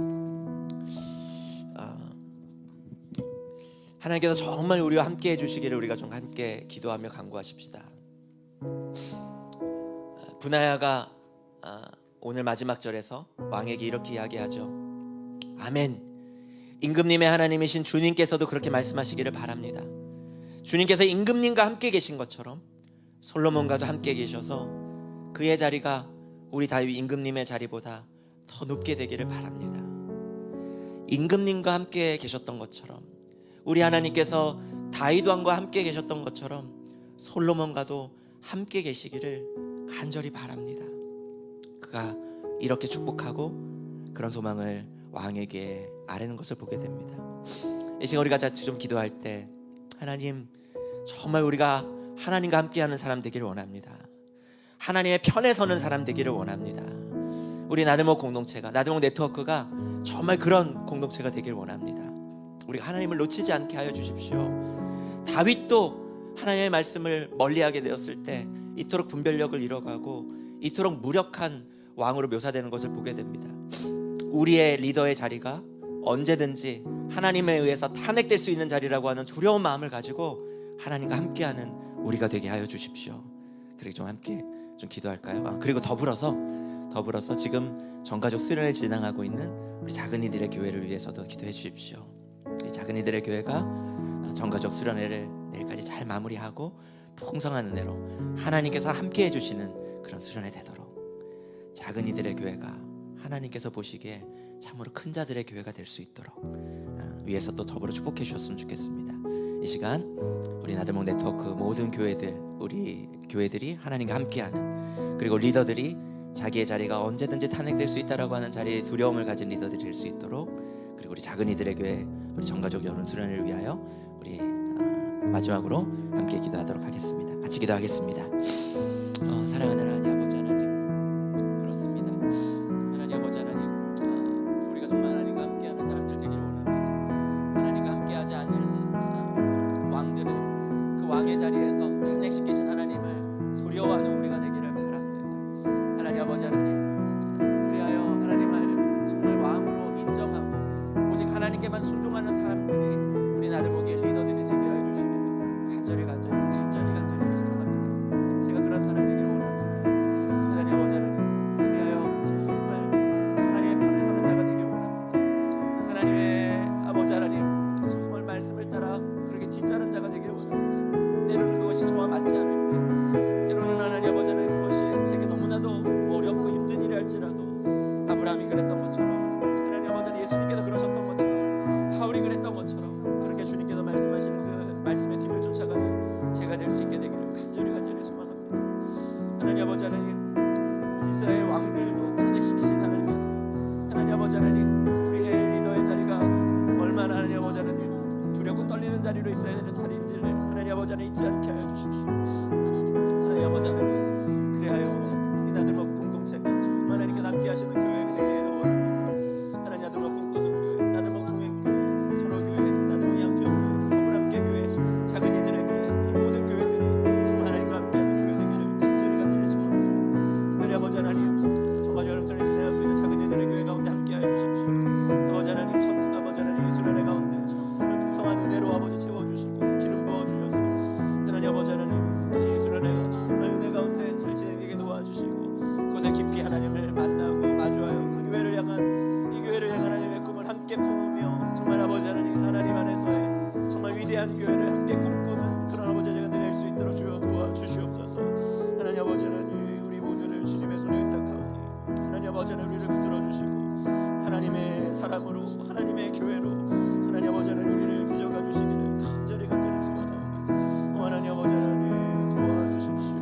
하나님께서 정말 우리와 함께 해주시기를 우리가 좀 함께 기도하며 간구하십시다. 분하야가 오늘 마지막 절에서 왕에게 이렇게 이야기하죠. 아멘. 임금님의 하나님이신 주님께서도 그렇게 말씀하시기를 바랍니다. 주님께서 임금님과 함께 계신 것처럼 솔로몬과도 함께 계셔서 그의 자리가 우리 다윗 임금님의 자리보다 더 높게 되기를 바랍니다. 임금님과 함께 계셨던 것처럼 우리 하나님께서 다윗 왕과 함께 계셨던 것처럼 솔로몬과도 함께 계시기를 간절히 바랍니다. 그가 이렇게 축복하고 그런 소망을 왕에게 아뢰는 것을 보게 됩니다. 이 시간 우리가 같이 좀 기도할 때 하나님 정말 우리가 하나님과 함께하는 사람 되기를 원합니다. 하나님의 편에 서는 사람 되기를 원합니다. 우리 나들목 공동체가 나들목 네트워크가 정말 그런 공동체가 되기를 원합니다. 우리가 하나님을 놓치지 않게 하여 주십시오. 다윗도 하나님의 말씀을 멀리하게 되었을 때 이토록 분별력을 잃어가고 이토록 무력한 왕으로 묘사되는 것을 보게 됩니다. 우리의 리더의 자리가 언제든지 하나님에 의해서 탄핵될 수 있는 자리라고 하는 두려운 마음을 가지고 하나님과 함께하는 우리가 되게 하여 주십시오. 그렇게 좀 함께 좀 기도할까요? 그리고 더불어서 지금 전가족 수련을 진행하고 있는 우리 작은 이들의 교회를 위해서도 기도해 주십시오. 이 작은 이들의 교회가 전가족 수련회를 내일까지 잘 마무리하고 풍성한 은혜로 하나님께서 함께 해주시는 그런 수련회 되도록 작은 이들의 교회가 하나님께서 보시기에 참으로 큰 자들의 교회가 될 수 있도록 위에서 또 더불어 축복해 주셨으면 좋겠습니다. 이 시간 우리 나들목 네트워크 모든 교회들 우리 교회들이 하나님과 함께하는 그리고 리더들이 자기의 자리가 언제든지 탄핵될 수 있다라고 하는 자리에 두려움을 가진 리더들이 될 수 있도록, 그리고 우리 작은 이들의 교회, 우리 전가족 여러분 수련을 위하여 우리 마지막으로 함께 기도하도록 하겠습니다. 같이 기도하겠습니다. 사랑하는 하나님 아버지 하나님, 그렇습니다. 하나님 아버지 하나님, 우리가 정말 하나님과 함께하는 사람들 되기를 원합니다. 하나님과 함께하지 않는 왕들을, 그 왕의 자리에서 탄핵시키신 하나님을 두려워하는 우리가 되기를 바랍니다. 하나님 아버지 하나님, 그리하여 하나님을 정말 왕으로 인정하고 오직 하나님께만 순종하는 사람들이 우리 나들목의 리더들이 되게 하여 주시기를 간절히 순종합니다. 제가 그런 사람 되기를 원합니다. 하나님 아버지 하나님, 그리하여 정말 하나님의 편에 서는 자가 되기를 원합니다. 하나님의 아버지 하나님, 정말 말씀을 따라 그렇게 뒤따른 자가 되기를 원합니다. 때로는 그것이 저와 맞지 않을 때, 때로는 하나님 아버지 하나님, 그것이 제게 너무나도 어렵고 힘든 일이 할지라도 아브라함이 그랬던 것처럼, 하나님 아버지 하나님, 예수님께서 그러셨던 것처럼, 바울이 그랬던 것처럼 그렇게 주님께서 말씀하신 그 말씀의 뒤를 쫓아가는 제가 될 수 있게 되기를 간절히 소망합니다. 하나님 아버지 하나님, 이스라엘 왕들도 탄핵시키신 하나님께서, 하나님 아버지 하나님, 우리의 리더의 자리가 얼마나 하나님 아버지 하나님 두렵고 떨리는 자리로 있어야 되는 자리인지를 하나님 아버지 하나님 잊지 않게 하여 주십시오. 하나님 아버지 하나님, 그리하여 이 나들목 공동체가 정말 하나님께 남게 하시는 교회가 되기를 원합니다. 하나님 나들목 꿈꾸는 교회, 나들목 동행교회, 서로교회, 나들목 양평교회, 허브람께 교회, 작은 이들의 교회, 이 모든 교회들이 정말 하나님과 함께하는 교회 되기를 간절히 소망합니다. 특별히 아버지 하나님, 정말 여름철에 진행하고 있는 작은 이들의 교회 가운데 함께하여 주십시오. 아버지 하나님, 첫 아버지 하나님, 이 수련회 가운데 정말 풍성한 은혜로 아버지 채워주시고 기름 부어주셔서, 하나님 아버지 하나님, 이 수련회가 정말 은혜 가운데 잘 진행되게 도와주시고, 그곳에 깊이 하나님을 만나고 마주하여 그 교회를 향한, 이 교회를 향한 하나님의 꿈을 함께 품으며, 정말 아버지 하나님, 하나님 안에서의 정말 위대한 교회를 함께 꿈꾸는 그런 아버지 제가 될 수 있도록 주여 도와주시옵소서. 하나님 아버지 하나님, 우리 모두를 주님의 손에 의탁하오니 하나님 아버지 하나님, 우리를 붙들어 주시고 하나님의 사람으로, 하나님의 교회로 하나님 아버지 하나님, 우리를 빚어가 주시기를 간절히 소망하오니, 하나님 아버지 하나님 도와주십시오.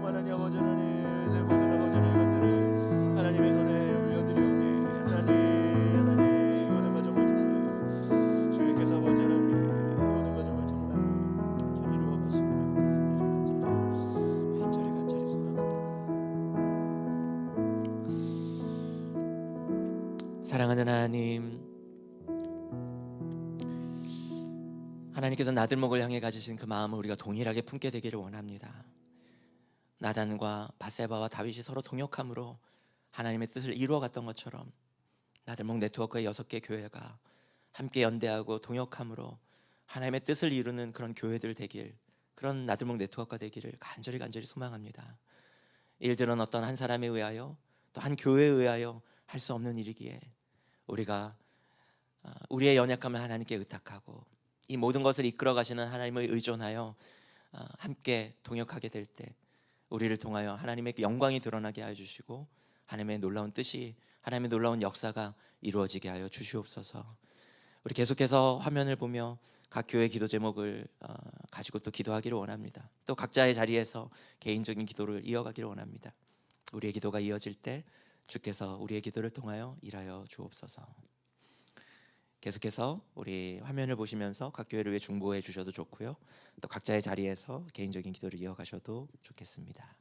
하나님 아버지 하나님, 제 모든 아버지 하나님들을 하나님의 손에 올려드리오니, 하나님 이 모든 과정을 통하여 주님께서 아버지 하나님, 이 모든 과정을 정말 천천히 이루어 가시기를 간절히 소망합니다. 사랑하는 하나님, 하나님께서 나들목을 향해 가지신 그 마음을 우리가 동일하게 품게 되기를 원합니다. 나단과 밧세바와 다윗이 서로 동역함으로 하나님의 뜻을 이루어갔던 것처럼, 나들목 네트워크의 6개 교회가 함께 연대하고 동역함으로 하나님의 뜻을 이루는 그런 교회들 되길, 그런 나들목 네트워크가 되기를 간절히 소망합니다. 일들은 어떤 한 사람에 의하여, 또 한 교회에 의하여 할 수 없는 일이기에 우리가 우리의 연약함을 하나님께 의탁하고 이 모든 것을 이끌어 가시는 하나님을 의존하여 함께 동역하게 될 때, 우리를 통하여 하나님의 영광이 드러나게 하여 주시고 하나님의 놀라운 뜻이, 하나님의 놀라운 역사가 이루어지게 하여 주시옵소서. 우리 계속해서 화면을 보며 각 교회 기도 제목을 가지고 또 기도하기를 원합니다. 또 각자의 자리에서 개인적인 기도를 이어가기를 원합니다. 우리의 기도가 이어질 때 주께서 우리의 기도를 통하여 일하여 주옵소서. 계속해서 우리 화면을 보시면서 각 교회를 위해 중보해 주셔도 좋고요, 또 각자의 자리에서 개인적인 기도를 이어가셔도 좋겠습니다.